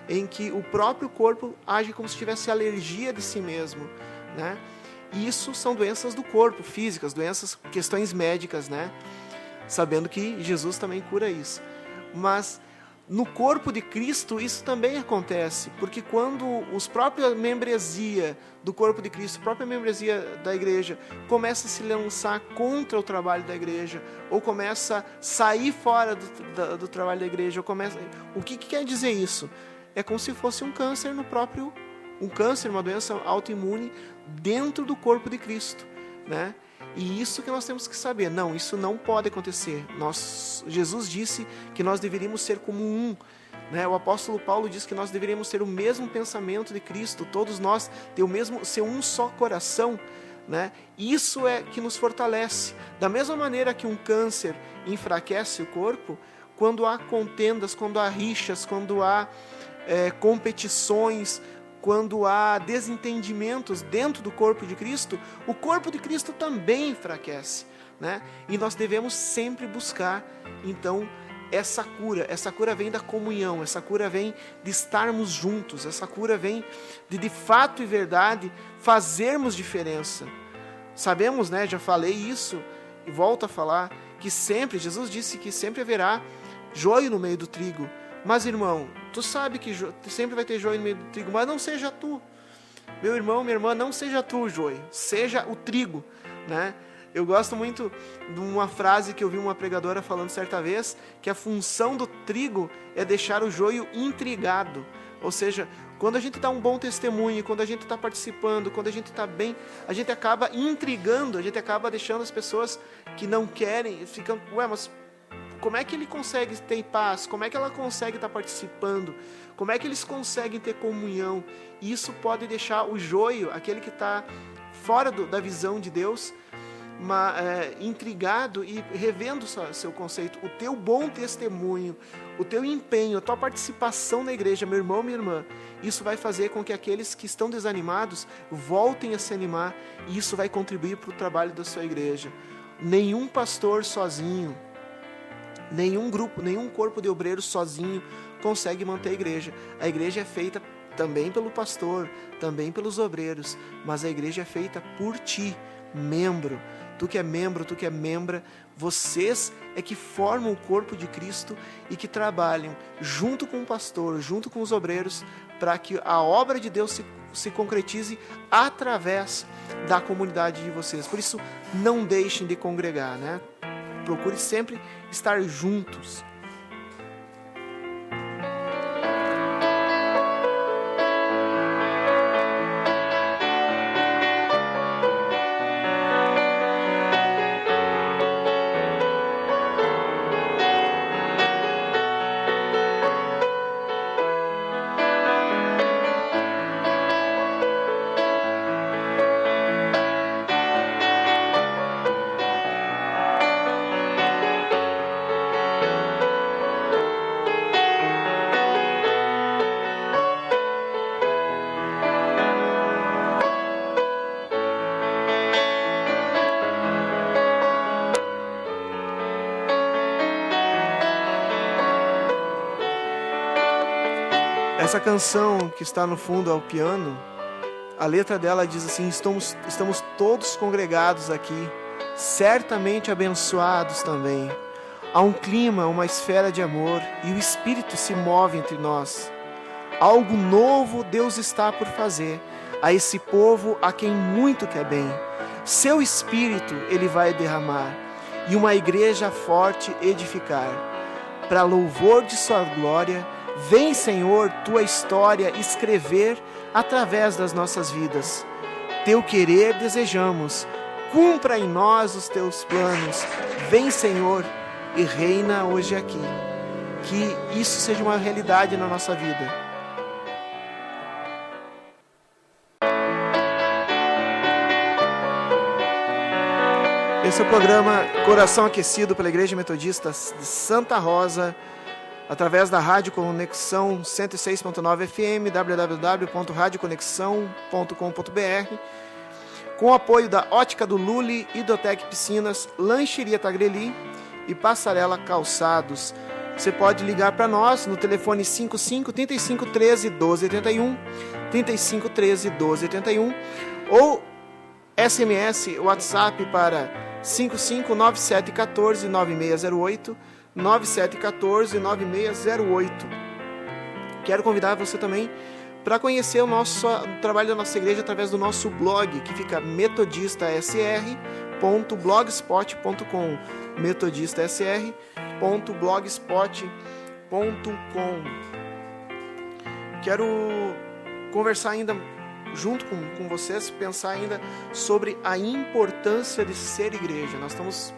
em que o próprio corpo age como se tivesse alergia de si mesmo, né? Isso são doenças do corpo, físicas, questões médicas, né? Sabendo que Jesus também cura isso. Mas no corpo de Cristo isso também acontece, porque quando os próprios membresia do corpo de Cristo, a própria membresia da igreja começa a se lançar contra o trabalho da igreja, ou começa a sair fora do trabalho da igreja, o que quer dizer isso? É como se fosse um câncer uma doença autoimune dentro do corpo de Cristo, né? E isso que nós temos que saber. Não, isso não pode acontecer. Jesus disse que nós deveríamos ser como um, né? O apóstolo Paulo diz que nós deveríamos ter o mesmo pensamento de Cristo, todos nós ter ser um só coração, né? Isso é que nos fortalece. Da mesma maneira que um câncer enfraquece o corpo, quando há contendas, quando há rixas, quando há competições, quando há desentendimentos dentro do corpo de Cristo, o corpo de Cristo também enfraquece, né? E nós devemos sempre buscar, então, essa cura vem da comunhão, essa cura vem de estarmos juntos, essa cura vem de fato e verdade, fazermos diferença. Sabemos, né, já falei isso, e volto a falar, que sempre, Jesus disse que sempre haverá joio no meio do trigo. Mas, irmão, tu sabe que sempre vai ter joio no meio do trigo, mas não seja tu. Meu irmão, minha irmã, não seja tu o joio, seja o trigo, né? Eu gosto muito de uma frase que eu vi uma pregadora falando certa vez, que a função do trigo é deixar o joio intrigado. Ou seja, quando a gente dá um bom testemunho, quando a gente está participando, quando a gente está bem, a gente acaba intrigando, a gente acaba deixando as pessoas que não querem, ficam, mas como é que ele consegue ter paz? Como é que ela consegue estar participando? Como é que eles conseguem ter comunhão? E isso pode deixar o joio, aquele que está fora da visão de Deus, intrigado e revendo seu conceito. O teu bom testemunho, o teu empenho, a tua participação na igreja, meu irmão, minha irmã, isso vai fazer com que aqueles que estão desanimados voltem a se animar, e isso vai contribuir para o trabalho da sua igreja. Nenhum pastor sozinho, nenhum grupo, nenhum corpo de obreiros sozinho consegue manter a igreja. A igreja é feita também pelo pastor, também pelos obreiros, mas a igreja é feita por ti, membro. Tu que é membro, tu que é membra, vocês é que formam o corpo de Cristo e que trabalham junto com o pastor, junto com os obreiros, para que a obra de Deus se concretize através da comunidade de vocês. Por isso, não deixem de congregar, né? Procure sempre estar juntos. Essa canção que está no fundo ao piano, a letra dela diz assim: estamos todos congregados aqui, certamente abençoados também. Há um clima, uma esfera de amor, e o Espírito se move entre nós. Algo novo Deus está por fazer a esse povo a quem muito quer bem. Seu Espírito Ele vai derramar, e uma igreja forte edificar. Para louvor de sua glória, vem, Senhor, tua história escrever através das nossas vidas. Teu querer desejamos, cumpra em nós os teus planos. Vem, Senhor, e reina hoje aqui. Que isso seja uma realidade na nossa vida. Esse é o programa Coração Aquecido pela Igreja Metodista de Santa Rosa, através da Rádio Conexão 106.9 FM, www.radioconexão.com.br, com o apoio da Ótica do Lully, Idotec Piscinas, Lancheria Tagreli e Passarela Calçados. Você pode ligar para nós no telefone 55 35 13 12 81, 35 13 12 81, ou SMS, WhatsApp para 559714 9608, 9714-9608. Quero convidar você também para conhecer o trabalho da nossa igreja através do nosso blog, que fica metodistasr.blogspot.com, metodistasr.blogspot.com. Quero conversar ainda junto com vocês, pensar ainda sobre a importância de ser igreja. Nós estamos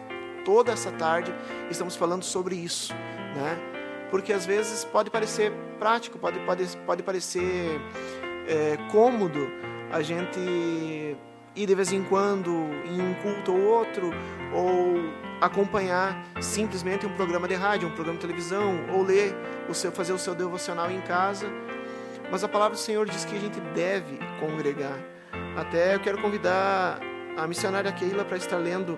toda essa tarde estamos falando sobre isso, né? Porque às vezes pode parecer prático, pode parecer cômodo a gente ir de vez em quando em um culto ou outro, ou acompanhar simplesmente um programa de rádio, um programa de televisão, ou ler fazer o seu devocional em casa. Mas a palavra do Senhor diz que a gente deve congregar. Até eu quero convidar a missionária Keila para estar lendo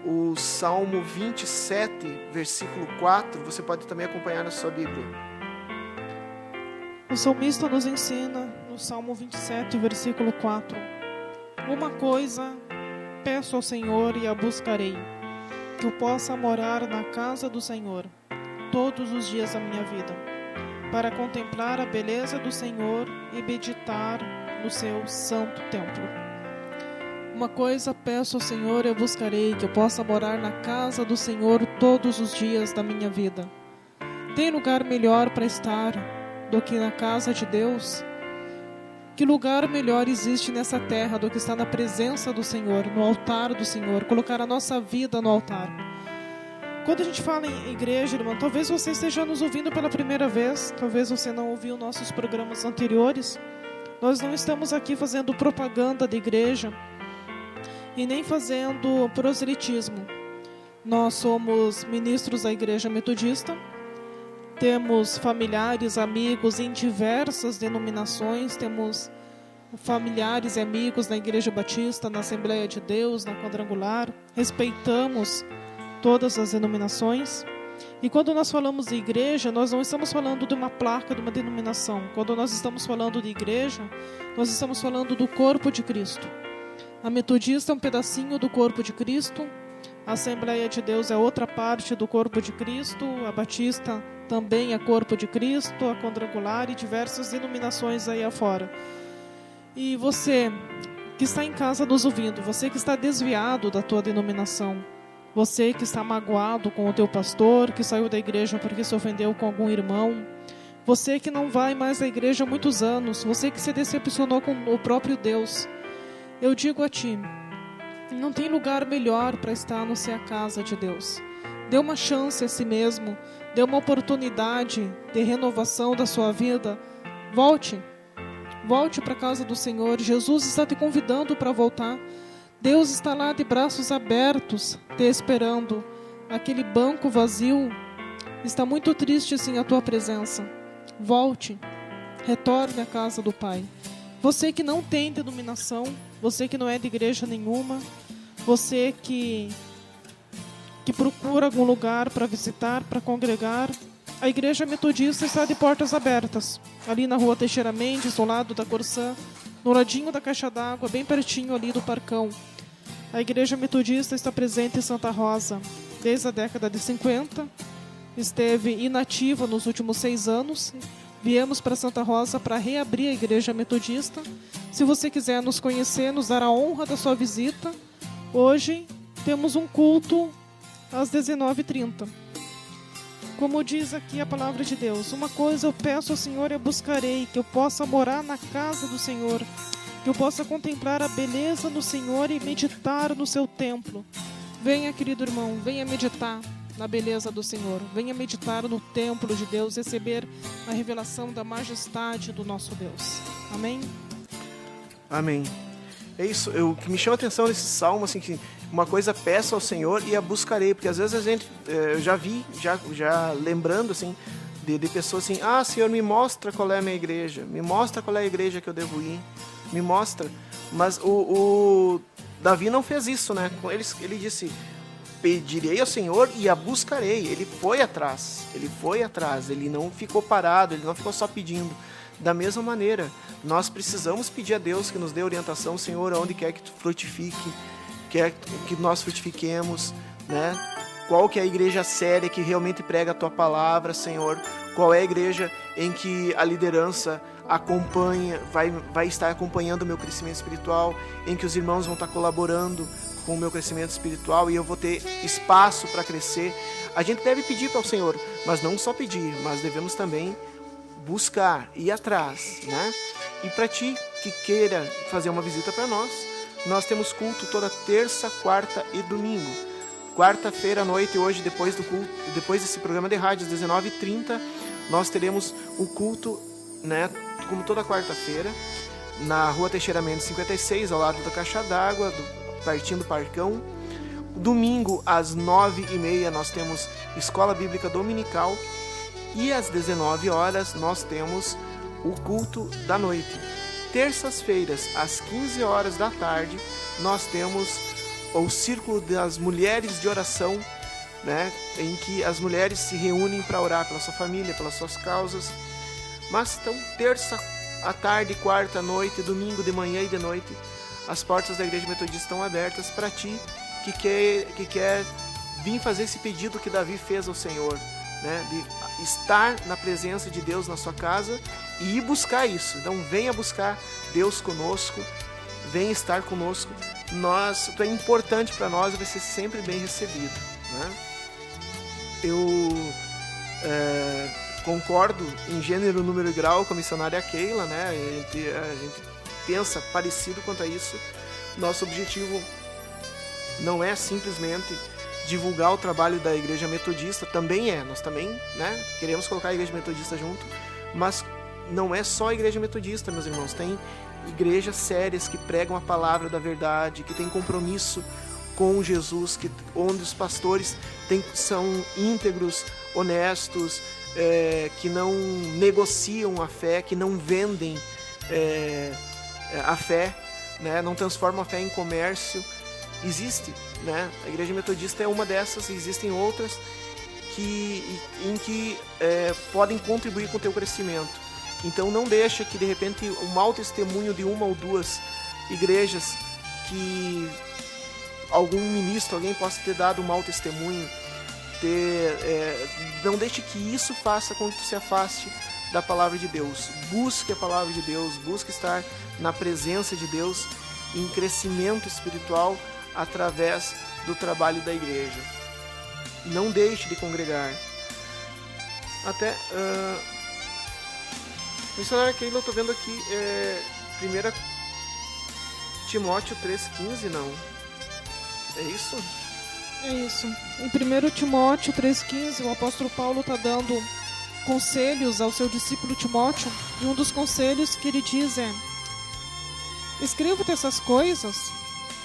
o Salmo 27, versículo 4. Você pode também acompanhar na sua Bíblia. O salmista nos ensina no Salmo 27, versículo 4: uma coisa peço ao Senhor e a buscarei, que eu possa morar na casa do Senhor todos os dias da minha vida, para contemplar a beleza do Senhor e meditar no seu santo templo. Uma coisa peço ao Senhor e a buscarei, que eu possa morar na casa do Senhor todos os dias da minha vida. Tem lugar melhor para estar do que na casa de Deus? Que lugar melhor existe nessa terra do que estar na presença do Senhor, no altar do Senhor, colocar a nossa vida no altar? Quando a gente fala em igreja, irmão, talvez você esteja nos ouvindo pela primeira vez, talvez você não ouviu nossos programas anteriores. Nós não estamos aqui fazendo propaganda da igreja e nem fazendo proselitismo. Nós somos ministros da Igreja Metodista, temos familiares, amigos em diversas denominações, temos familiares e amigos na Igreja Batista, na Assembleia de Deus, na Quadrangular, respeitamos todas as denominações. E quando nós falamos de igreja, nós não estamos falando de uma placa, de uma denominação. Quando nós estamos falando de igreja, nós estamos falando do corpo de Cristo. A Metodista é um pedacinho do corpo de Cristo, a Assembleia de Deus é outra parte do corpo de Cristo, a Batista também é corpo de Cristo, a Quadrangular e diversas denominações aí afora. E você que está em casa nos ouvindo, você que está desviado da tua denominação, você que está magoado com o teu pastor, que saiu da igreja porque se ofendeu com algum irmão, você que não vai mais à igreja há muitos anos, você que se decepcionou com o próprio Deus, eu digo a ti, não tem lugar melhor para estar no ser a casa de Deus. Dê uma chance a si mesmo, dê uma oportunidade de renovação da sua vida. Volte para a casa do Senhor. Jesus está te convidando para voltar. Deus está lá de braços abertos, te esperando. Aquele banco vazio está muito triste sem a tua presença. Volte, retorne à casa do Pai. Você que não tem denominação, você que não é de igreja nenhuma, você que procura algum lugar para visitar, para congregar, a Igreja Metodista está de portas abertas, ali na Rua Teixeira Mendes, ao lado da Corsã, no ladinho da Caixa d'Água, bem pertinho ali do Parcão. A Igreja Metodista está presente em Santa Rosa desde a década de 50, esteve inativa nos últimos 6 anos. Viemos para Santa Rosa para reabrir a Igreja Metodista. Se você quiser nos conhecer, nos dar a honra da sua visita, hoje temos um culto às 19h30. Como diz aqui a palavra de Deus, uma coisa eu peço ao Senhor e a buscarei, que eu possa morar na casa do Senhor, que eu possa contemplar a beleza do Senhor e meditar no seu templo. Venha, querido irmão, venha meditar na beleza do Senhor. Venha meditar no templo de Deus, receber a revelação da majestade do nosso Deus. Amém? Amém. É isso, o que me chama a atenção nesse salmo, assim, que uma coisa peço ao Senhor e a buscarei, porque às vezes a gente, eu já vi, já lembrando, assim, de pessoas assim, Senhor, me mostra qual é a minha igreja, me mostra qual é a igreja que eu devo ir, me mostra. Mas o Davi não fez isso, né? Ele disse, pedirei ao Senhor e a buscarei. Ele foi atrás, ele não ficou parado, ele não ficou só pedindo. Da mesma maneira, nós precisamos pedir a Deus que nos dê orientação, Senhor, aonde quer que tu frutifique, quer que nós frutifiquemos, né? Qual que é a igreja séria que realmente prega a tua palavra, Senhor? Qual é a igreja em que a liderança acompanha, vai estar acompanhando o meu crescimento espiritual, em que os irmãos vão estar colaborando com o meu crescimento espiritual e eu vou ter espaço para crescer. A gente deve pedir para o Senhor, mas não só pedir, mas devemos também buscar, ir atrás, né? E para ti que queira fazer uma visita para nós temos culto toda terça, quarta e domingo. Quarta-feira à noite, hoje, depois do culto, depois desse programa de rádio, às 19h30, nós teremos o culto, né? Como toda quarta-feira. na Rua Teixeira Mendes 56, ao lado da Caixa d'Água, partindo do Parcão. Domingo, às 9h30, nós temos Escola Bíblica Dominical. E às 19 horas, nós temos o culto da noite. Terças-feiras, às 15 horas da tarde, nós temos o Círculo das Mulheres de Oração, né, em que as mulheres se reúnem para orar pela sua família, pelas suas causas. Mas então, terça à tarde, quarta à noite, domingo de manhã e de noite, as portas da Igreja Metodista estão abertas para ti que quer vir fazer esse pedido que Davi fez ao Senhor, né, de estar na presença de Deus na sua casa e ir buscar isso. Então venha buscar Deus conosco, venha estar conosco. Tu é importante para nós e vai ser sempre bem recebido, né? Eu concordo em gênero, número e grau com a missionária Keila, né? A gente pensa parecido quanto a isso. Nosso objetivo não é simplesmente divulgar o trabalho da Igreja Metodista, nós também, né, queremos colocar a Igreja Metodista junto, mas não é só a Igreja Metodista, meus irmãos, tem igrejas sérias que pregam a palavra da verdade, que tem compromisso com Jesus, onde os pastores são íntegros, honestos, que não negociam a fé, que não vendem a fé, né, não transformam a fé em comércio. Existe, né? A Igreja Metodista é uma dessas, e existem outras em que podem contribuir com o teu crescimento. Então não deixa que de repente o mau testemunho de uma ou duas igrejas, que algum ministro, alguém possa ter dado um mau testemunho, não deixe que isso faça com que tu se afaste da palavra de Deus. Busque a palavra de Deus, busque estar na presença de Deus em crescimento espiritual através do trabalho da igreja. Não deixe de congregar. Até missionária Keila, eu estou vendo aqui 1 Timóteo 3,15, não? É isso? É isso. Em 1 Timóteo 3,15, o apóstolo Paulo está dando conselhos ao seu discípulo Timóteo, e um dos conselhos que ele diz é: escrevo-te essas coisas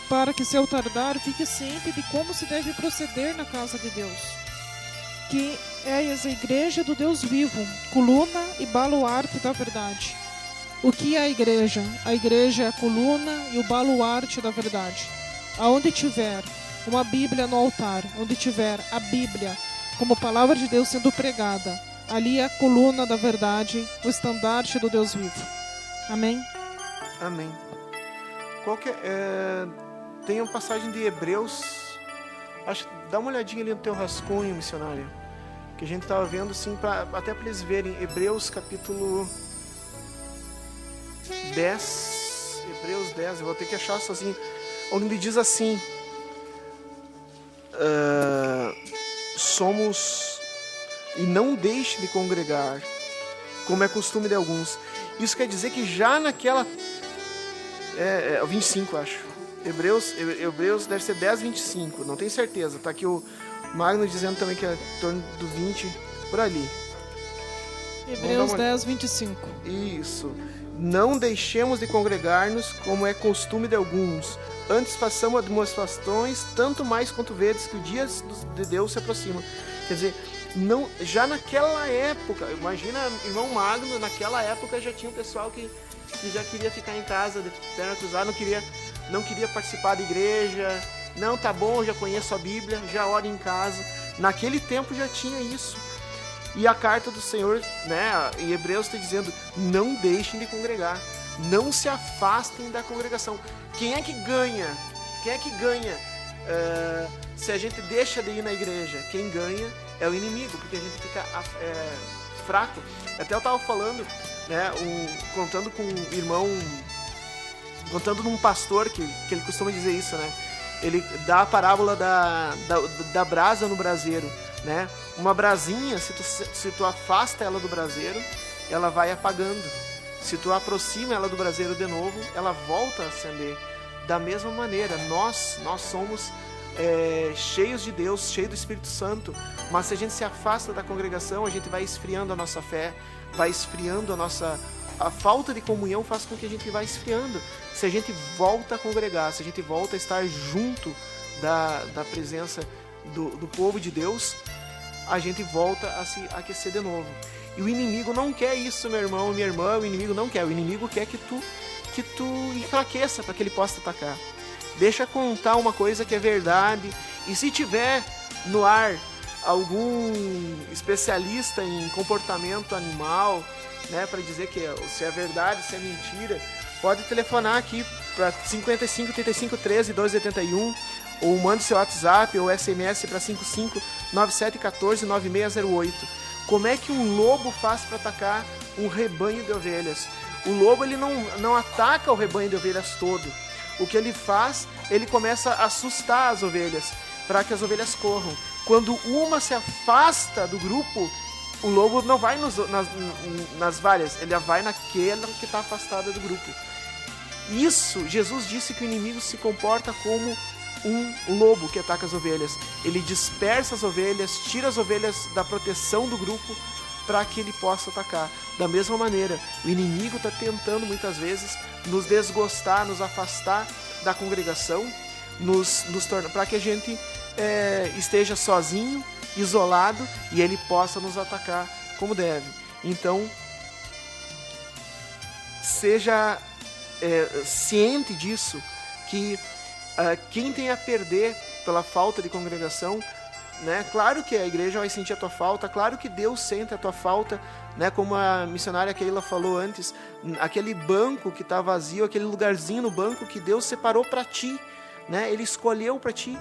para que, se eu tardar, fique ciente de como se deve proceder na casa de Deus, que és a igreja do Deus vivo, coluna e baluarte da verdade. O que é a igreja? A igreja é a coluna e o baluarte da verdade. Aonde tiver uma Bíblia no altar, onde tiver a Bíblia como palavra de Deus sendo pregada, ali é a coluna da verdade, o estandarte do Deus vivo. Amém? Amém. Tem uma passagem de Hebreus, dá uma olhadinha ali no teu rascunho, missionário, que a gente estava vendo assim, até para eles verem. Hebreus capítulo 10, Hebreus 10, eu vou ter que achar sozinho, onde ele diz assim: e não deixe de congregar, como é costume de alguns. Isso quer dizer que já naquela 25, acho. Hebreus deve ser 10, 25, não tenho certeza. Está aqui o Magno dizendo também que é em torno do 20, por ali. Hebreus 10, 25. Isso. Não deixemos de congregar-nos, como é costume de alguns. Antes façamos demonstrações, tanto mais quanto vedes que o dia de Deus se aproxima. Quer dizer, já naquela época, imagina, irmão Magno, naquela época já tinha um pessoal que já queria ficar em casa de perna cruzada, não queria participar da igreja. Não, tá bom, já conheço a Bíblia, já oro em casa. Naquele tempo já tinha isso. E a carta do Senhor, né, em Hebreus está dizendo: não deixem de congregar, não se afastem da congregação. Quem é que ganha? Se a gente deixa de ir na igreja? Quem ganha é o inimigo, porque a gente fica fraco. Até eu estava falando, né, contando com um irmão, contando num pastor que ele costuma dizer isso, né? Ele dá a parábola da brasa no braseiro, né? Uma brasinha, se tu afasta ela do braseiro, ela vai apagando. Se tu aproxima ela do braseiro de novo, ela volta a acender. Da mesma maneira, nós somos cheios de Deus, cheios do Espírito Santo, mas se a gente se afasta da congregação, a gente vai esfriando a nossa fé, vai esfriando a nossa a falta de comunhão faz com que a gente vá esfriando. Se a gente volta a congregar, se a gente volta a estar junto da presença do povo de Deus, a gente volta a se aquecer de novo. E o inimigo não quer isso, meu irmão, minha irmã. O inimigo não quer. O inimigo quer que tu enfraqueça para que ele possa atacar. Deixa contar uma coisa que é verdade. E se tiver no ar algum especialista em comportamento animal, né, para dizer que se é verdade, se é mentira, pode telefonar aqui para 55 35 13 12 81, ou mande seu WhatsApp ou SMS para 55 97 14 9608. Como é que um lobo faz para atacar um rebanho de ovelhas? O lobo, ele não ataca o rebanho de ovelhas todo. O que ele faz, ele começa a assustar as ovelhas, para que as ovelhas corram. Quando uma se afasta do grupo, o lobo não vai nas várias, ele vai naquela que está afastada do grupo. Isso, Jesus disse que o inimigo se comporta como um lobo que ataca as ovelhas. Ele dispersa as ovelhas, tira as ovelhas da proteção do grupo para que ele possa atacar. Da mesma maneira, o inimigo está tentando muitas vezes nos desgostar, nos afastar da congregação, nos tornar, para que a gente esteja sozinho, isolado, e ele possa nos atacar como deve. Então, seja ciente disso, que quem tem a perder pela falta de congregação, né? Claro que a igreja vai sentir a tua falta, claro que Deus sente a tua falta, né? Como a missionária Keila falou antes, aquele banco que está vazio, aquele lugarzinho no banco que Deus separou para ti, né? Ele escolheu para ti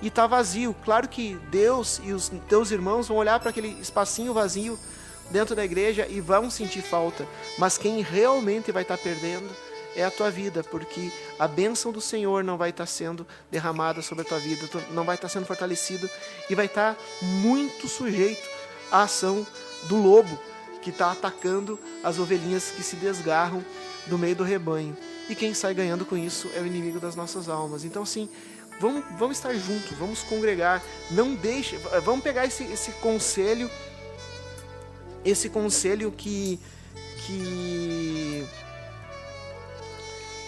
e está vazio. Claro que Deus e os teus irmãos vão olhar para aquele espacinho vazio dentro da igreja e vão sentir falta, mas quem realmente vai estar perdendo é a tua vida, porque a bênção do Senhor não vai estar sendo derramada sobre a tua vida, não vai estar sendo fortalecido e vai estar muito sujeito à ação do lobo que está atacando as ovelhinhas que se desgarram do meio do rebanho. E quem sai ganhando com isso é o inimigo das nossas almas. Então, assim, vamos estar juntos, vamos congregar, não deixe, vamos pegar esse conselho que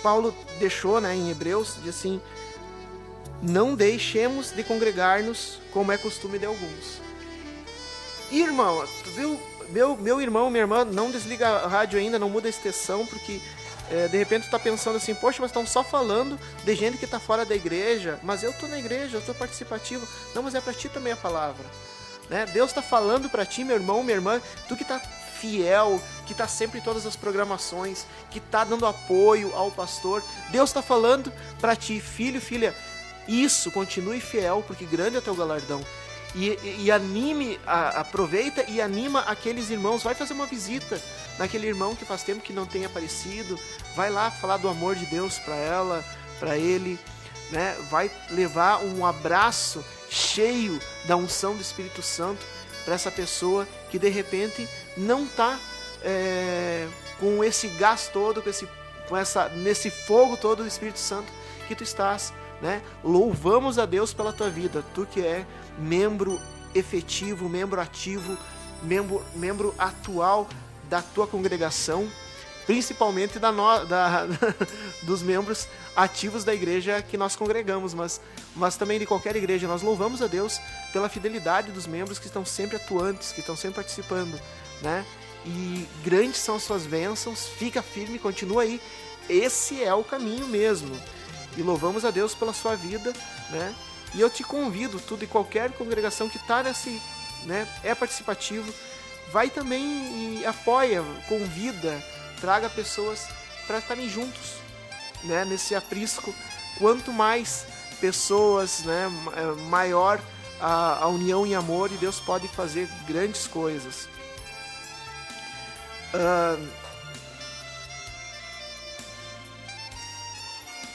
Paulo deixou, né, em Hebreus, diz assim: não deixemos de congregar-nos como é costume de alguns. Irmão, tu viu, meu irmão, minha irmã, não desliga a rádio ainda, não muda a estação, porque de repente tu tá pensando assim, poxa, mas estão só falando de gente que tá fora da igreja, mas eu tô na igreja, eu tô participativo. Não, mas é para ti também a palavra, né? Deus tá falando para ti, meu irmão, minha irmã, tu que tá fiel, que está sempre em todas as programações, que está dando apoio ao pastor. Deus está falando para ti, filho, filha, isso, continue fiel, porque grande é o teu galardão. E anime, aproveita e anima aqueles irmãos. Vai fazer uma visita naquele irmão que faz tempo que não tem aparecido. Vai lá falar do amor de Deus para ela, para ele, né? Vai levar um abraço cheio da unção do Espírito Santo para essa pessoa que de repente não está com esse gás todo, nesse fogo todo do Espírito Santo que tu estás, né? Louvamos a Deus pela tua vida, tu que é membro efetivo, membro ativo, membro atual da tua congregação, principalmente dos membros ativos da igreja que nós congregamos, mas também de qualquer igreja. Nós louvamos a Deus pela fidelidade dos membros que estão sempre atuantes, que estão sempre participando, né? E grandes são as suas bênçãos. Fica firme, continua aí, esse é o caminho mesmo. E louvamos a Deus pela sua vida, né? E eu te convido, tudo e qualquer congregação que está né, é participativo, vai também e apoia, convida, traga pessoas para estarem juntos, né, nesse aprisco. Quanto mais pessoas, né, maior a união em amor, e Deus pode fazer grandes coisas.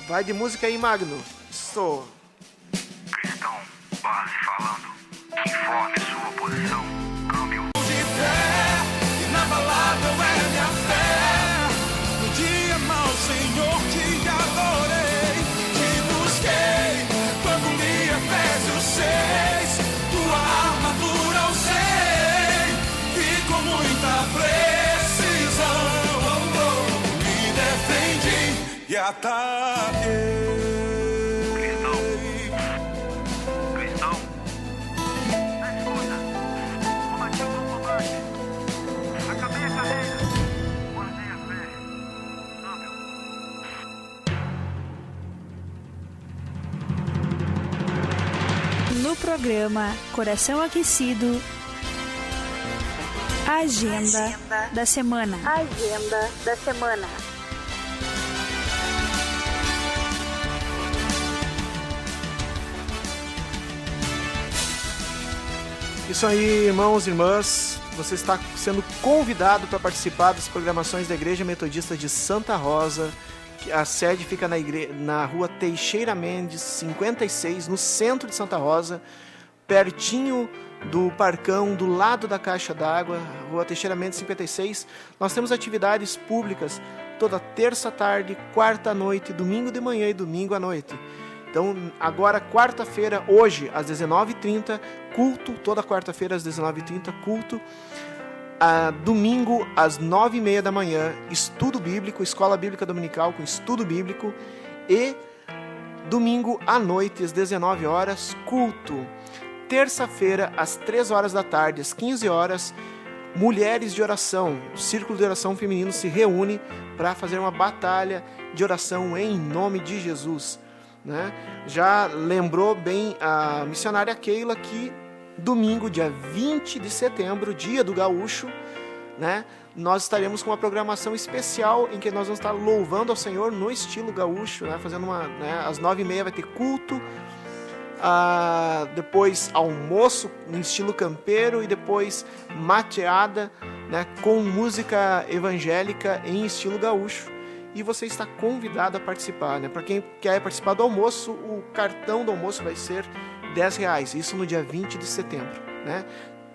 Vai de música aí, Magno. Estou. Cristão, base falando, informe sua posição, câmbio. De fé, inabalável é minha fé. No dia mau, Senhor, te adorei, te busquei. Quando li Efésios 6, tua armadura usei, e com muita precisão resgatarei. Cristão, na escuta, combati o bom combate, acabei a carreira, guardei a fé, No programa Coração Aquecido, Agenda da Semana. Agenda da Semana. Isso aí, irmãos e irmãs. Você está sendo convidado para participar das programações da Igreja Metodista de Santa Rosa. A sede fica na rua Teixeira Mendes, 56, no centro de Santa Rosa, pertinho do Parcão, do lado da Caixa d'Água, rua Teixeira Mendes, 56. Nós temos atividades públicas toda terça tarde, quarta à noite, domingo de manhã e domingo à noite. Então, agora, quarta-feira, hoje, às 19h30, culto, toda quarta-feira às 19h30, culto. Domingo, às 9h30 da manhã, estudo bíblico, escola bíblica dominical com estudo bíblico. E domingo à noite, às 19 horas, culto. Terça-feira, às 3 horas da tarde, às 15 horas, mulheres de oração. O Círculo de Oração Feminino se reúne para fazer uma batalha de oração em nome de Jesus. Né? Já lembrou bem a missionária Keila que domingo, dia 20 de setembro, dia do gaúcho, né? Nós estaremos com uma programação especial em que nós vamos estar louvando ao Senhor no estilo gaúcho, né? Fazendo às 9h30 vai ter culto, depois almoço em estilo campeiro e depois mateada, né? Com música evangélica em estilo gaúcho. E você está convidado a participar, né? Para quem quer participar do almoço, o cartão do almoço vai ser R$10, isso no dia 20 de setembro, né?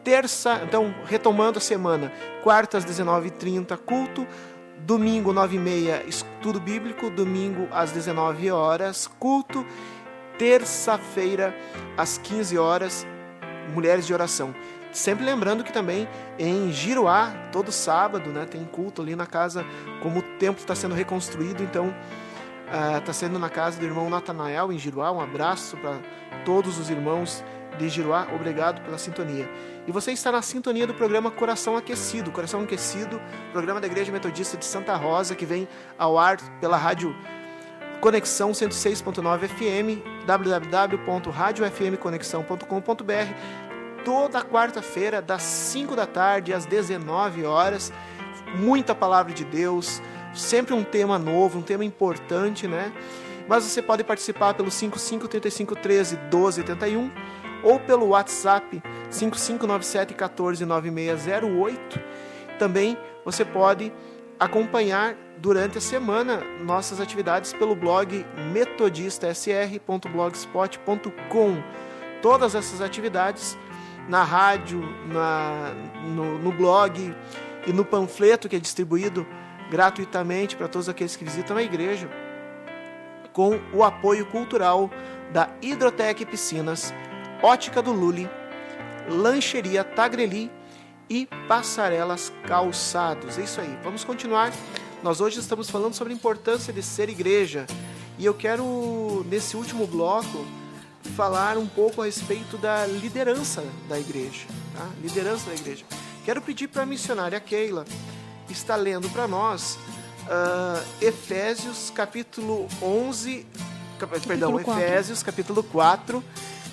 Terça, então, retomando a semana, quarta às 19h30, culto, domingo 9h30, estudo bíblico, domingo às 19 horas, culto, terça-feira às 15 horas, mulheres de oração. Sempre lembrando que também em Giruá, todo sábado, né, tem culto ali na casa, como o templo está sendo reconstruído, então está sendo na casa do irmão Natanael em Giruá. Um abraço para todos os irmãos de Giruá, obrigado pela sintonia. E você está na sintonia do programa Coração Aquecido. Coração Aquecido, programa da Igreja Metodista de Santa Rosa, que vem ao ar pela rádio Conexão 106.9 FM, www.radiofmconexão.com.br, toda quarta-feira, das 5 da tarde às 19 horas, muita palavra de Deus, sempre um tema novo, um tema importante, né? Mas você pode participar pelo 5535131281 ou pelo WhatsApp 5597149608. Também você pode acompanhar durante a semana nossas atividades pelo blog metodistasr.blogspot.com. Todas essas atividades na rádio, no blog e no panfleto que é distribuído gratuitamente para todos aqueles que visitam a igreja, com o apoio cultural da Hidrotec Piscinas, Ótica do Lully, Lancheria Tagreli e Passarelas Calçados. É isso aí, vamos continuar. Nós hoje estamos falando sobre a importância de ser igreja. E eu quero, nesse último bloco, falar um pouco a respeito da liderança da igreja. Tá? Liderança da igreja. Quero pedir para a missionária Keila estar lendo para nós Efésios capítulo 4,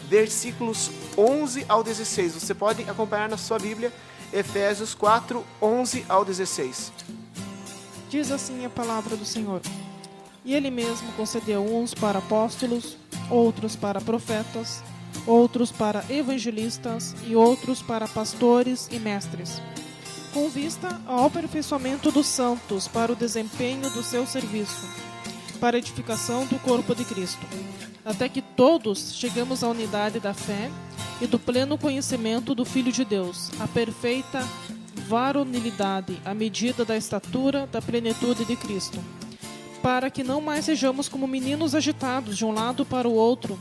versículos 11 ao 16. Você pode acompanhar na sua Bíblia, Efésios 4, 11 ao 16. Diz assim a palavra do Senhor: E Ele mesmo concedeu uns para apóstolos, outros para profetas, outros para evangelistas e outros para pastores e mestres, com vista ao aperfeiçoamento dos santos para o desempenho do seu serviço, para a edificação do corpo de Cristo, até que todos chegamos à unidade da fé e do pleno conhecimento do Filho de Deus, à perfeita varonilidade, à medida da estatura da plenitude de Cristo, para que não mais sejamos como meninos agitados de um lado para o outro,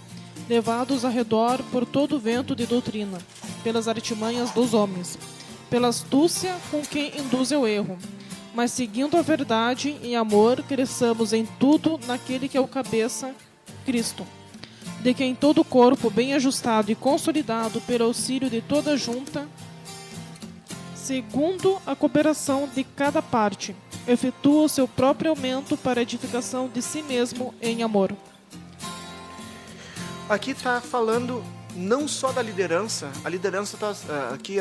levados ao redor por todo o vento de doutrina, pelas artimanhas dos homens, pela astúcia com que induz ao erro, mas seguindo a verdade em amor, cresçamos em tudo naquele que é o cabeça, Cristo. De quem todo o corpo, bem ajustado e consolidado pelo auxílio de toda a junta, segundo a cooperação de cada parte, efetua o seu próprio aumento para a edificação de si mesmo em amor. Aqui está falando não só da liderança. A liderança está aqui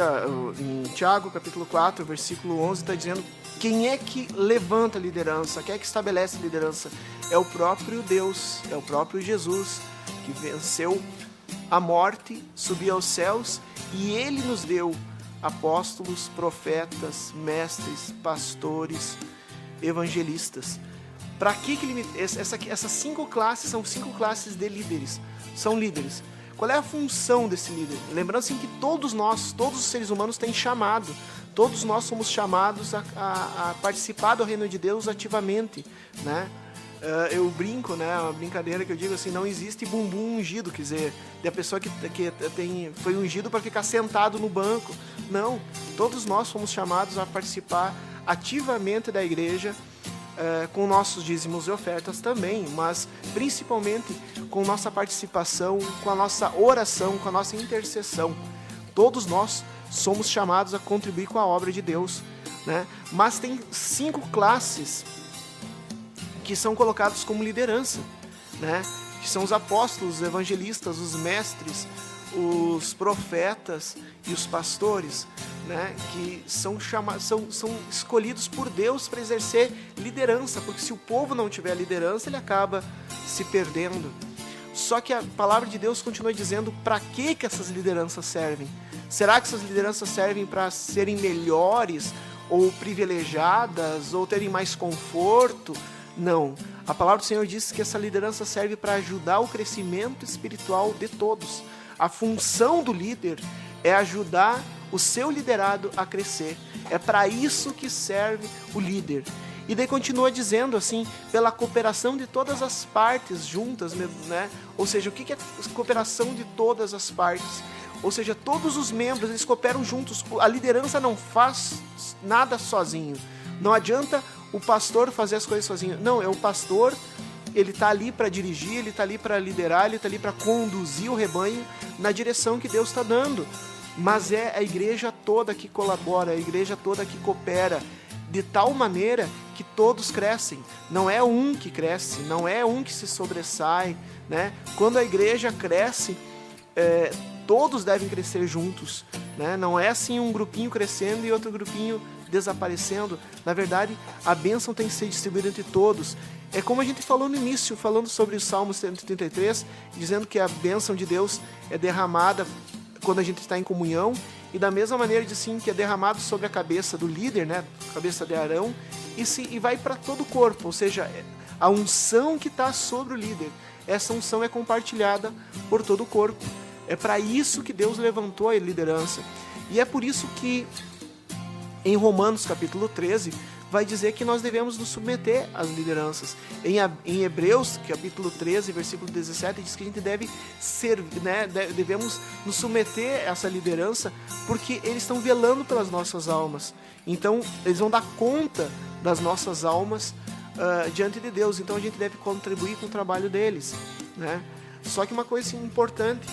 em Tiago, capítulo 4, versículo 11, está dizendo quem é que levanta a liderança, quem é que estabelece a liderança. É o próprio Deus, é o próprio Jesus, que venceu a morte, subiu aos céus, e Ele nos deu apóstolos, profetas, mestres, pastores, evangelistas. Para que essas 5 classes são 5 classes de líderes? São líderes. Qual é a função desse líder? Lembrando assim que todos nós, todos os seres humanos têm chamado. Todos nós somos chamados a participar do reino de Deus ativamente, né? Eu brinco, né? Uma brincadeira que eu digo assim, não existe bumbum ungido, quer dizer, da pessoa que foi ungido para ficar sentado no banco. Não, todos nós fomos chamados a participar ativamente da igreja, com nossos dízimos e ofertas também, mas principalmente com nossa participação, com a nossa oração, com a nossa intercessão. Todos nós somos chamados a contribuir com a obra de Deus, né? Mas tem 5 classes que são colocados como liderança, né? Que são os apóstolos, os evangelistas, os mestres, os profetas e os pastores, né? Que são escolhidos por Deus para exercer liderança, porque se o povo não tiver liderança, ele acaba se perdendo. Só que a palavra de Deus continua dizendo para que essas lideranças servem. Será que essas lideranças servem para serem melhores ou privilegiadas ou terem mais conforto? Não. A palavra do Senhor diz que essa liderança serve para ajudar o crescimento espiritual de todos. A função do líder é ajudar o seu liderado a crescer. É para isso que serve o líder. E daí continua dizendo assim, pela cooperação de todas as partes juntas, né? Ou seja, o que é a cooperação de todas as partes? Ou seja, todos os membros, eles cooperam juntos. A liderança não faz nada sozinho. Não adianta o pastor fazer as coisas sozinho. Não, é o pastor, ele está ali para dirigir, ele está ali para liderar, ele está ali para conduzir o rebanho na direção que Deus está dando. Mas é a igreja toda que colabora, a igreja toda que coopera, de tal maneira que todos crescem. Não é um que cresce, não é um que se sobressai, né? Quando a igreja cresce, todos devem crescer juntos, né? Não é assim um grupinho crescendo e outro grupinho desaparecendo. Na verdade, a bênção tem que ser distribuída entre todos. É como a gente falou no início, falando sobre o Salmo 133, dizendo que a bênção de Deus é derramada quando a gente está em comunhão, e da mesma maneira diz assim, que é derramado sobre a cabeça do líder, né, cabeça de Arão, e vai para todo o corpo, ou seja, a unção que está sobre o líder, essa unção é compartilhada por todo o corpo. É para isso que Deus levantou a liderança. E é por isso que em Romanos capítulo 13 vai dizer que nós devemos nos submeter às lideranças. Em Hebreus capítulo 13, versículo 17, diz que a gente deve servir, né, devemos nos submeter a essa liderança, porque eles estão velando pelas nossas almas. Então, eles vão dar conta das nossas almas diante de Deus. Então, a gente deve contribuir com o trabalho deles, né? Só que uma coisa assim, importante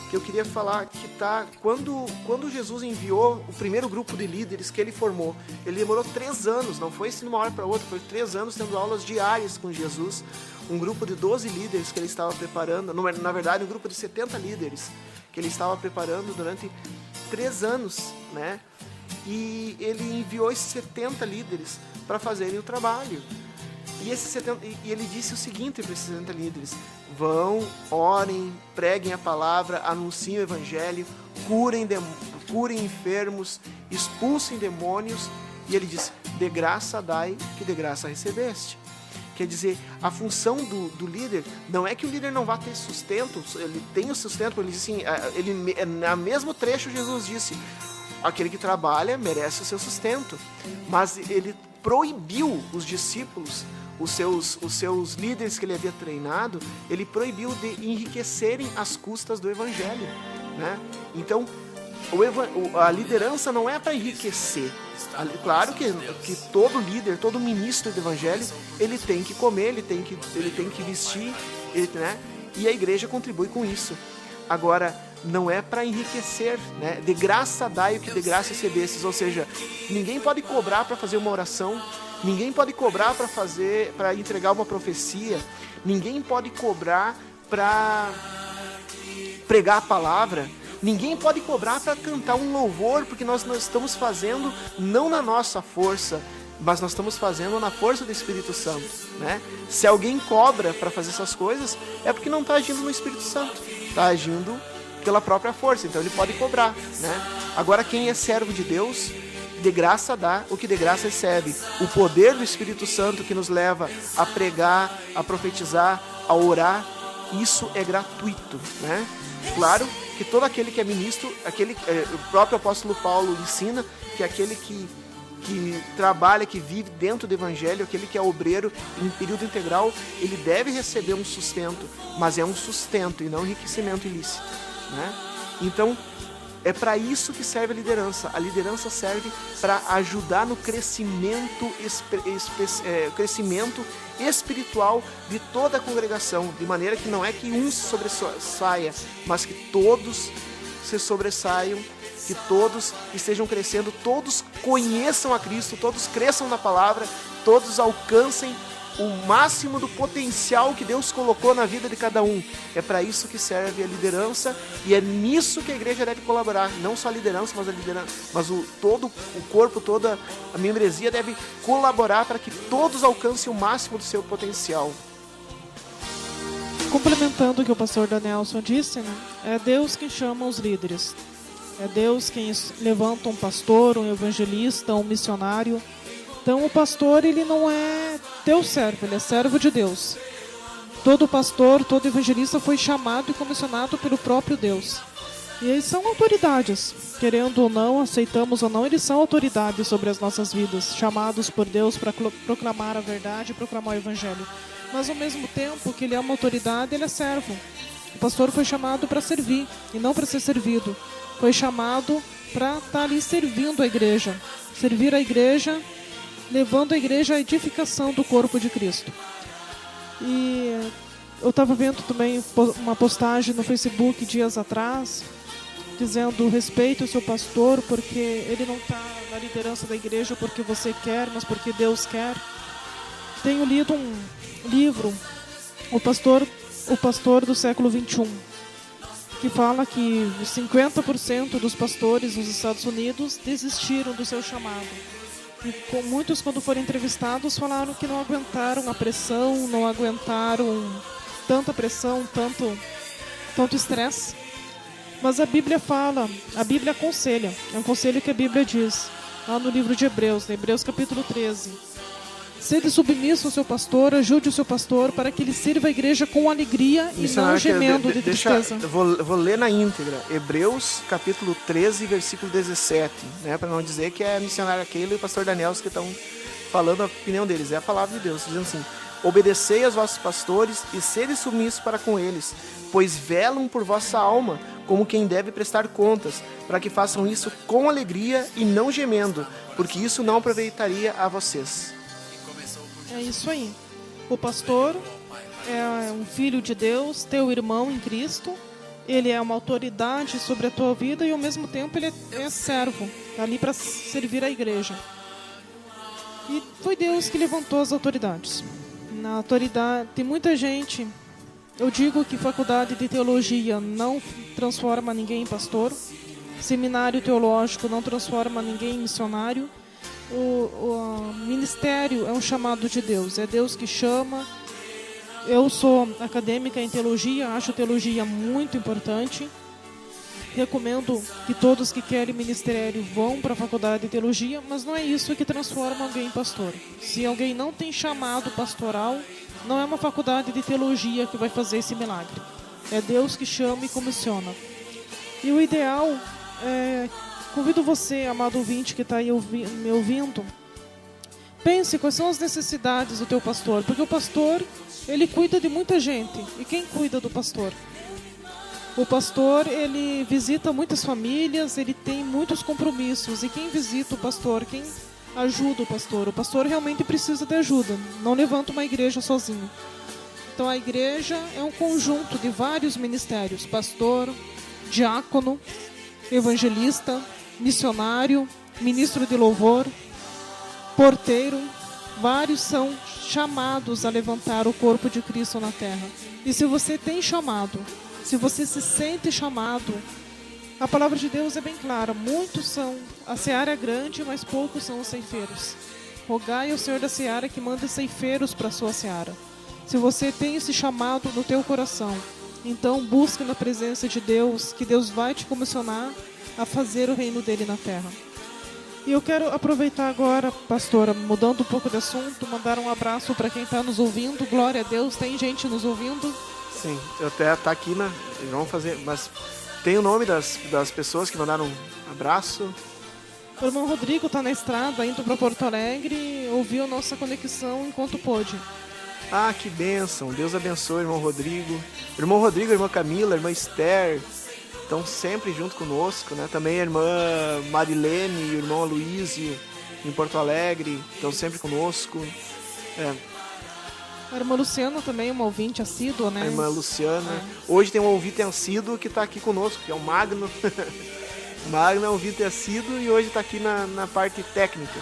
que eu queria falar, que quando Jesus enviou o primeiro grupo de líderes que ele formou, ele demorou 3 anos, não foi assim de uma hora para outra, foi 3 anos tendo aulas diárias com Jesus, um grupo de 12 líderes que ele estava preparando, na verdade um grupo de 70 líderes que ele estava preparando durante 3 anos, né? E ele enviou esses 70 líderes para fazerem o trabalho. E ele disse o seguinte para esses 70 líderes: vão, orem, preguem a palavra, anunciem o evangelho, curem enfermos, expulsem demônios. E ele disse: de graça dai, que de graça recebeste. Quer dizer, a função do líder não é que o líder não vá ter sustento, ele tem o sustento. Ele disse assim, no mesmo trecho Jesus disse: aquele que trabalha merece o seu sustento. Mas ele proibiu os discípulos, os seus líderes que ele havia treinado, ele proibiu de enriquecerem às custas do evangelho, né? Então, a liderança não é para enriquecer. Claro que todo líder, todo ministro do evangelho, ele tem que comer, ele tem que vestir, né? E a igreja contribui com isso. Agora, não é para enriquecer, né? De graça dai o que de graça recebestes. Ou seja, ninguém pode cobrar para fazer uma oração, ninguém pode cobrar para entregar uma profecia, ninguém pode cobrar para pregar a palavra, ninguém pode cobrar para cantar um louvor, porque nós estamos fazendo não na nossa força, mas nós estamos fazendo na força do Espírito Santo, né? Se alguém cobra para fazer essas coisas, é porque não está agindo no Espírito Santo, está agindo pela própria força, então ele pode cobrar, né? Agora, quem é servo de Deus, de graça dá o que de graça recebe. O poder do Espírito Santo que nos leva a pregar, a profetizar, a orar, isso é gratuito, né? Claro que todo aquele que é ministro, o próprio apóstolo Paulo ensina que aquele que trabalha, que vive dentro do evangelho, aquele que é obreiro em período integral, ele deve receber um sustento, mas é um sustento e não enriquecimento ilícito, né? Então, é para isso que serve a liderança. A liderança serve para ajudar no crescimento espiritual de toda a congregação, de maneira que não é que um se sobressaia, mas que todos se sobressaiam, que todos estejam crescendo, todos conheçam a Cristo, todos cresçam na palavra, todos alcancem o máximo do potencial que Deus colocou na vida de cada um. É para isso que serve a liderança, e é nisso que a igreja deve colaborar. Não só a liderança, mas todo o corpo, toda a membresia deve colaborar para que todos alcancem o máximo do seu potencial. Complementando o que o pastor Danielson disse, né? É Deus quem chama os líderes. É Deus quem levanta um pastor, um evangelista, um missionário. Então o pastor, ele não é teu servo, ele é servo de Deus. Todo pastor, todo evangelista foi chamado e comissionado pelo próprio Deus. E eles são autoridades, querendo ou não, aceitamos ou não, eles são autoridades sobre as nossas vidas, chamados por Deus para proclamar a verdade e proclamar o evangelho. Mas ao mesmo tempo que ele é uma autoridade, ele é servo. O pastor foi chamado para servir e não para ser servido. Foi chamado para estar ali servindo a igreja, servir a igreja, levando a igreja à edificação do corpo de Cristo. E eu estava vendo também uma postagem no Facebook dias atrás, dizendo: respeite o seu pastor, porque ele não está na liderança da igreja porque você quer, mas porque Deus quer. Tenho lido um livro, o pastor do século XXI, que fala que 50% dos pastores nos Estados Unidos desistiram do seu chamado. E muitos, quando foram entrevistados, falaram que não aguentaram a pressão, não aguentaram tanta pressão, tanto estresse. Mas a Bíblia fala, a Bíblia aconselha, é um conselho que a Bíblia diz, lá no livro de Hebreus, Hebreus capítulo 13. Sede submisso ao seu pastor, ajude o seu pastor para que ele sirva a igreja com alegria e não gemendo de tristeza. Vou ler na íntegra, Hebreus capítulo 13, versículo 17, né, para não dizer que é a missionária Keila e o pastor Daniel que estão falando a opinião deles, é a palavra de Deus, dizendo assim: obedecei aos vossos pastores e sede submissos para com eles, pois velam por vossa alma, como quem deve prestar contas, para que façam isso com alegria e não gemendo, porque isso não aproveitaria a vocês. É isso aí. O pastor é um filho de Deus, teu irmão em Cristo. Ele é uma autoridade sobre a tua vida e ao mesmo tempo ele é servo, tá ali para servir a igreja. E foi Deus que levantou as autoridades. Na autoridade tem muita gente. Eu digo que faculdade de teologia não transforma ninguém em pastor. Seminário teológico não transforma ninguém em missionário. O ministério é um chamado de Deus, é Deus que chama. Eu sou acadêmica em teologia, acho teologia muito importante. Recomendo que todos que querem ministério vão para a faculdade de teologia, mas não é isso que transforma alguém em pastor. Se alguém não tem chamado pastoral, não é uma faculdade de teologia que vai fazer esse milagre. É Deus que chama e comissiona. E o ideal é... Convido você, amado ouvinte que está aí me ouvindo, pense quais são as necessidades do teu pastor, porque o pastor, ele cuida de muita gente. E quem cuida do pastor? O pastor, ele visita muitas famílias, ele tem muitos compromissos. E quem visita o pastor, quem ajuda o pastor realmente precisa de ajuda. Não levanta uma igreja sozinho. Então a igreja é um conjunto de vários ministérios. Pastor, diácono, evangelista, missionário, ministro de louvor, porteiro. Vários são chamados a levantar o corpo de Cristo na terra. E se você tem chamado, se você se sente chamado, a palavra de Deus é bem clara. Muitos são, a seara é grande, mas poucos são os ceifeiros. Rogai ao Senhor da seara que mande ceifeiros para a sua seara. Se você tem esse chamado no teu coração, então busque na presença de Deus, que Deus vai te comissionar a fazer o reino dele na terra. E eu quero aproveitar agora, pastora, mudando um pouco de assunto, mandar um abraço para quem está nos ouvindo. Glória a Deus, tem gente nos ouvindo. Sim, eu até tá aqui vamos fazer, mas tem o nome das pessoas que mandaram um abraço. O irmão Rodrigo está na estrada, indo para Porto Alegre, ouviu nossa conexão enquanto pôde. Ah, que bênção, Deus abençoe, irmão Rodrigo. Irmão Rodrigo, irmã Camila, irmã Esther, estão sempre junto conosco, né? Também a irmã Marilene e o irmão Aloysio, em Porto Alegre, estão sempre conosco. A irmã Luciana também, uma ouvinte assídua, né? A irmã Luciana. Hoje tem um ouvinte assíduo que está aqui conosco, que é o Magno. O Magno é um ouvinte assíduo e hoje está aqui na parte técnica.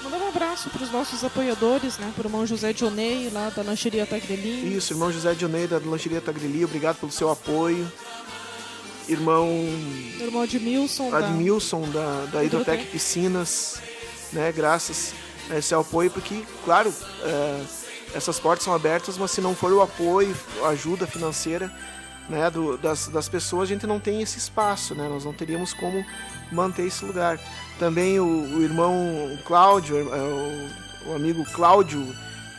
Mandar um abraço para os nossos apoiadores, né? Para o irmão José Dionei, lá da Lancheria Tagreli. Isso, irmão José Dionei, da Lancheria Tagreli, obrigado pelo seu apoio. Irmão Admilson, da Hidrotec Piscinas, né? Graças a esse apoio, porque, claro, essas portas são abertas, mas se não for o apoio, a ajuda financeira, né, das pessoas, a gente não tem esse espaço, né? Nós não teríamos como manter esse lugar. Também o irmão Cláudio, o amigo Cláudio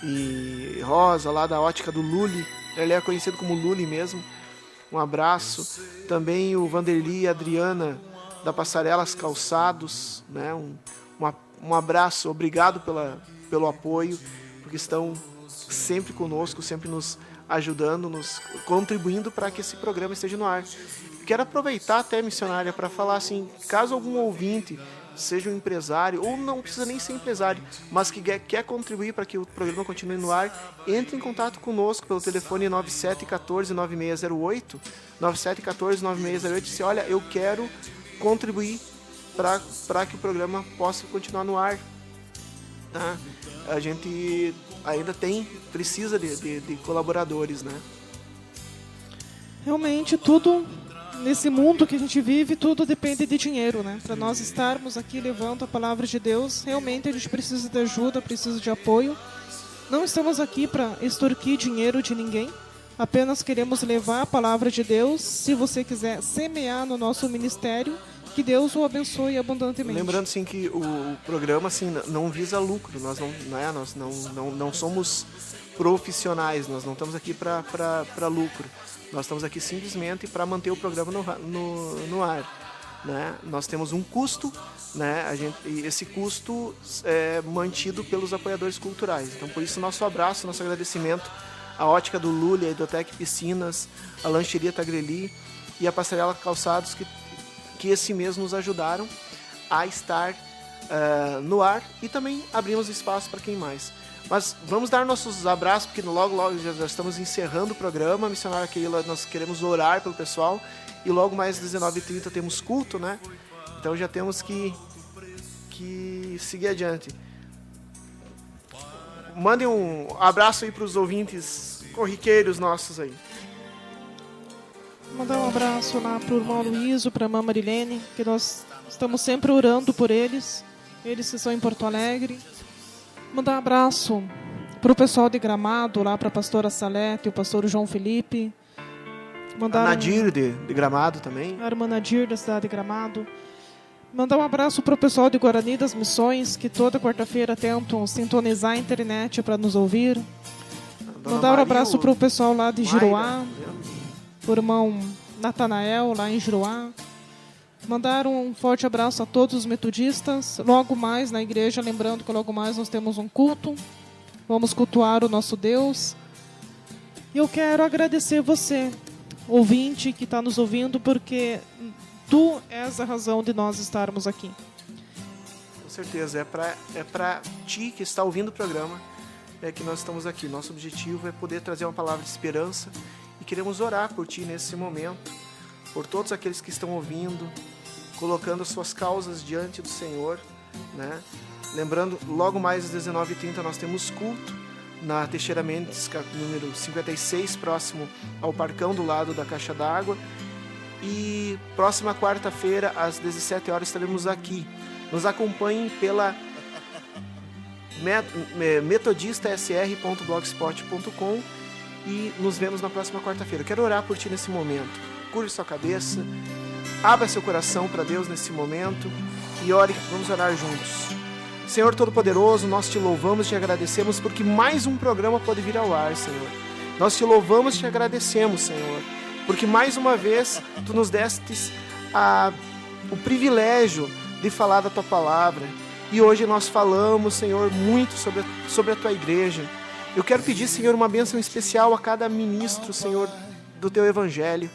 e Rosa, lá da ótica do Luli, ele é conhecido como Luli mesmo, um abraço. Também o Vanderli e a Adriana, da Passarelas Calçados, né? Um abraço, obrigado pelo apoio, porque estão sempre conosco, sempre nos ajudando, nos contribuindo para que esse programa esteja no ar. Quero aproveitar até, missionária, para falar assim, caso algum ouvinte seja um empresário, ou não precisa nem ser empresário, mas que quer contribuir para que o programa continue no ar, entre em contato conosco pelo telefone 9714-9608, 9714-9608, e diz, olha, eu quero contribuir para que o programa possa continuar no ar. Tá? A gente ainda precisa de colaboradores, né? Realmente tudo nesse mundo que a gente vive, tudo depende de dinheiro, né? Para nós estarmos aqui levando a palavra de Deus, realmente a gente precisa de ajuda, precisa de apoio. Não estamos aqui para extorquir dinheiro de ninguém, apenas queremos levar a palavra de Deus. Se você quiser semear no nosso ministério, que Deus o abençoe abundantemente. Lembrando sim que o programa assim não visa lucro, nós não somos profissionais, nós não estamos aqui para lucro, nós estamos aqui simplesmente para manter o programa no ar, né? Nós temos um custo, né? E esse custo é mantido pelos apoiadores culturais. Então por isso nosso abraço, nosso agradecimento à Ótica do Lully, a Hidrotec Piscinas, a Lancheria Tagreli e a Passarela Calçados, que esse mês nos ajudaram a estar no ar, e também abrimos espaço para quem mais. Mas vamos dar nossos abraços, porque logo já estamos encerrando o programa. Missionária Keila, nós queremos orar pelo pessoal, e logo mais às 19h30 temos culto, né? Então já temos que seguir adiante. Mandem um abraço aí para os ouvintes corriqueiros nossos aí. Mandar um abraço lá para o irmão Luísio, para a irmã Marilene, que nós estamos sempre orando por eles que estão em Porto Alegre. Mandar um abraço para o pessoal de Gramado, lá para a pastora Salete e o pastor João Felipe. A Nadir de Gramado também. A irmã Nadir da cidade de Gramado. Mandar um abraço para o pessoal de Guarani das Missões, que toda quarta-feira tentam sintonizar a internet para nos ouvir. Mandar um abraço para o pessoal lá de Giruá. O irmão Natanael, lá em Giruá. Mandar um forte abraço a todos os metodistas. Logo mais na igreja, lembrando que logo mais nós temos um culto. Vamos cultuar o nosso Deus. E eu quero agradecer você ouvinte que está nos ouvindo, porque tu és a razão de nós estarmos aqui. Com certeza, é para ti que está ouvindo o programa que nós estamos aqui. Nosso objetivo é poder trazer uma palavra de esperança e queremos orar por ti nesse momento, por todos aqueles que estão ouvindo, colocando as suas causas diante do Senhor, né? Lembrando, logo mais às 19h30 nós temos culto na Teixeira Mendes, número 56, próximo ao Parcão, do lado da Caixa d'Água. E próxima quarta-feira, às 17h, estaremos aqui. Nos acompanhem pela metodistasr.blogspot.com e nos vemos na próxima quarta-feira. Quero orar por ti nesse momento. Curve sua cabeça, abra seu coração para Deus nesse momento e ore. Vamos orar juntos. Senhor Todo-Poderoso, nós te louvamos e te agradecemos porque mais um programa pode vir ao ar, Senhor. Nós te louvamos e te agradecemos, Senhor, porque mais uma vez tu nos destes o privilégio de falar da tua palavra. E hoje nós falamos, Senhor, muito sobre a tua igreja. Eu quero pedir, Senhor, uma bênção especial a cada ministro, Senhor, do teu evangelho,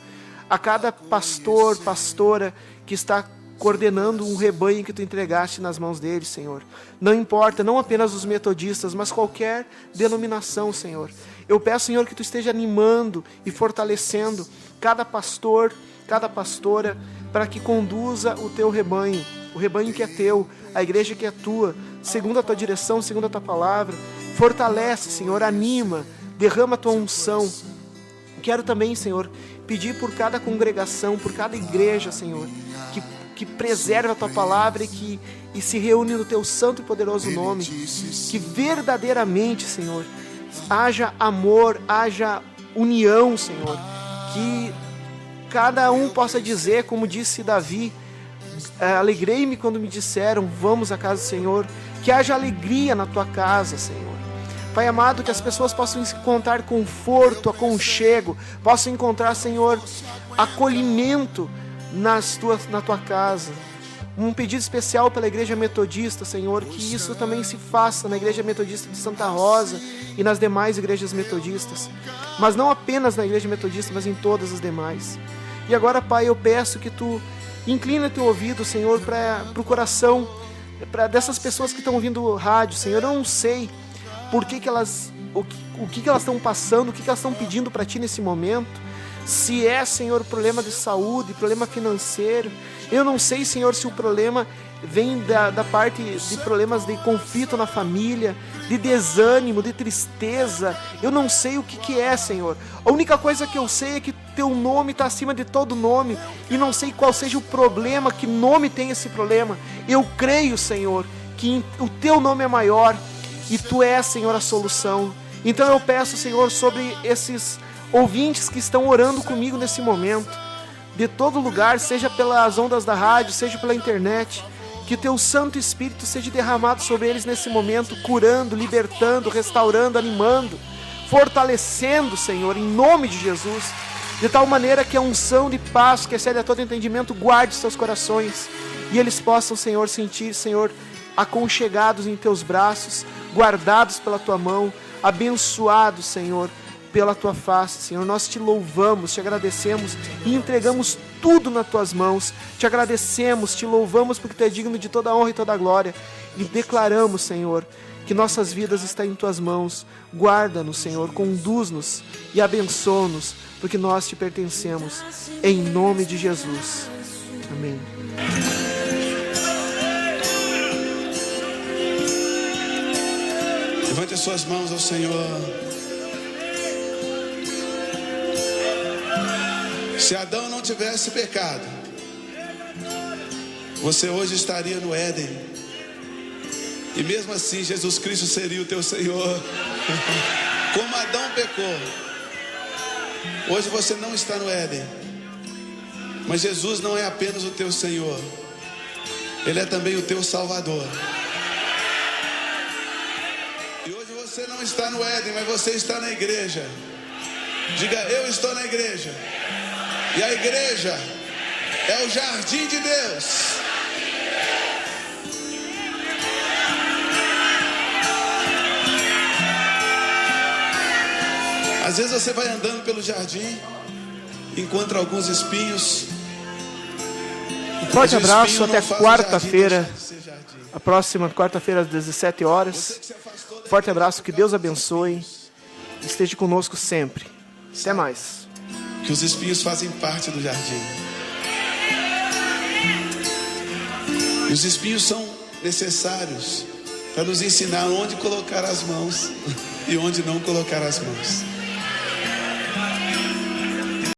a cada pastor, pastora que está coordenando um rebanho que tu entregaste nas mãos deles, Senhor. Não importa, não apenas os metodistas, mas qualquer denominação, Senhor. Eu peço, Senhor, que tu esteja animando e fortalecendo cada pastor, cada pastora, para que conduza o teu rebanho, o rebanho que é teu, a igreja que é tua, segundo a tua direção, segundo a tua palavra. Fortalece, Senhor, anima, derrama a tua unção. Quero também, Senhor, pedir por cada congregação, por cada igreja, Senhor, que preserve a tua palavra e se reúne no teu santo e poderoso nome. Que verdadeiramente, Senhor, haja amor, haja união, Senhor. Que cada um possa dizer, como disse Davi, alegrei-me quando me disseram, vamos à casa do Senhor. Que haja alegria na tua casa, Senhor. Pai amado, que as pessoas possam encontrar conforto, aconchego, possam encontrar, Senhor, acolhimento na tua casa. Um pedido especial pela Igreja Metodista, Senhor, que isso também se faça na Igreja Metodista de Santa Rosa e nas demais igrejas metodistas, mas não apenas na Igreja Metodista, mas em todas as demais. E agora, Pai, eu peço que tu inclina teu ouvido, Senhor, para o coração dessas pessoas que estão ouvindo o rádio, Senhor. Eu não sei por que elas, o que elas estão passando, o que elas estão pedindo para ti nesse momento. Se é, Senhor, problema de saúde, problema financeiro. Eu não sei, Senhor, se o problema vem da parte de problemas de conflito na família, de desânimo, de tristeza. Eu não sei o que é, Senhor. A única coisa que eu sei é que teu nome está acima de todo nome. E não sei qual seja o problema, que nome tem esse problema. Eu creio, Senhor, que o teu nome é maior e tu és, Senhor, a solução. Então eu peço, Senhor, sobre esses ouvintes que estão orando comigo nesse momento, de todo lugar, seja pelas ondas da rádio, seja pela internet, que o teu Santo Espírito seja derramado sobre eles nesse momento, curando, libertando, restaurando, animando, fortalecendo, Senhor, em nome de Jesus, de tal maneira que a unção de paz, que excede a todo entendimento, guarde seus corações, e eles possam, Senhor, sentir, Senhor, aconchegados em teus braços, guardados pela tua mão, abençoados, Senhor, pela tua face, Senhor. Nós te louvamos, te agradecemos e entregamos tudo nas tuas mãos. Te agradecemos, te louvamos porque tu é digno de toda a honra e toda a glória. E declaramos, Senhor, que nossas vidas estão em tuas mãos. Guarda-nos, Senhor, conduz-nos e abençoa-nos, porque nós te pertencemos. Em nome de Jesus. Amém. Levante as suas mãos ao Senhor. Se Adão não tivesse pecado, você hoje estaria no Éden. E mesmo assim, Jesus Cristo seria o teu Senhor. Como Adão pecou, hoje você não está no Éden. Mas Jesus não é apenas o teu Senhor, Ele é também o teu Salvador. E hoje você não está no Éden, mas você está na igreja. Diga, eu estou na igreja. E a igreja é o jardim de Deus. Às vezes você vai andando pelo jardim encontra alguns espinhos. Forte Mas o abraço, espinho até não faz o quarta-feira. jardim deixar de ser jardim. A próxima quarta-feira às 17 horas. Você que se afastou da Forte abraço, que Deus abençoe. Esteja conosco sempre. Até mais. que os espinhos fazem parte do jardim. E os espinhos são necessários para nos ensinar onde colocar as mãos e onde não colocar as mãos.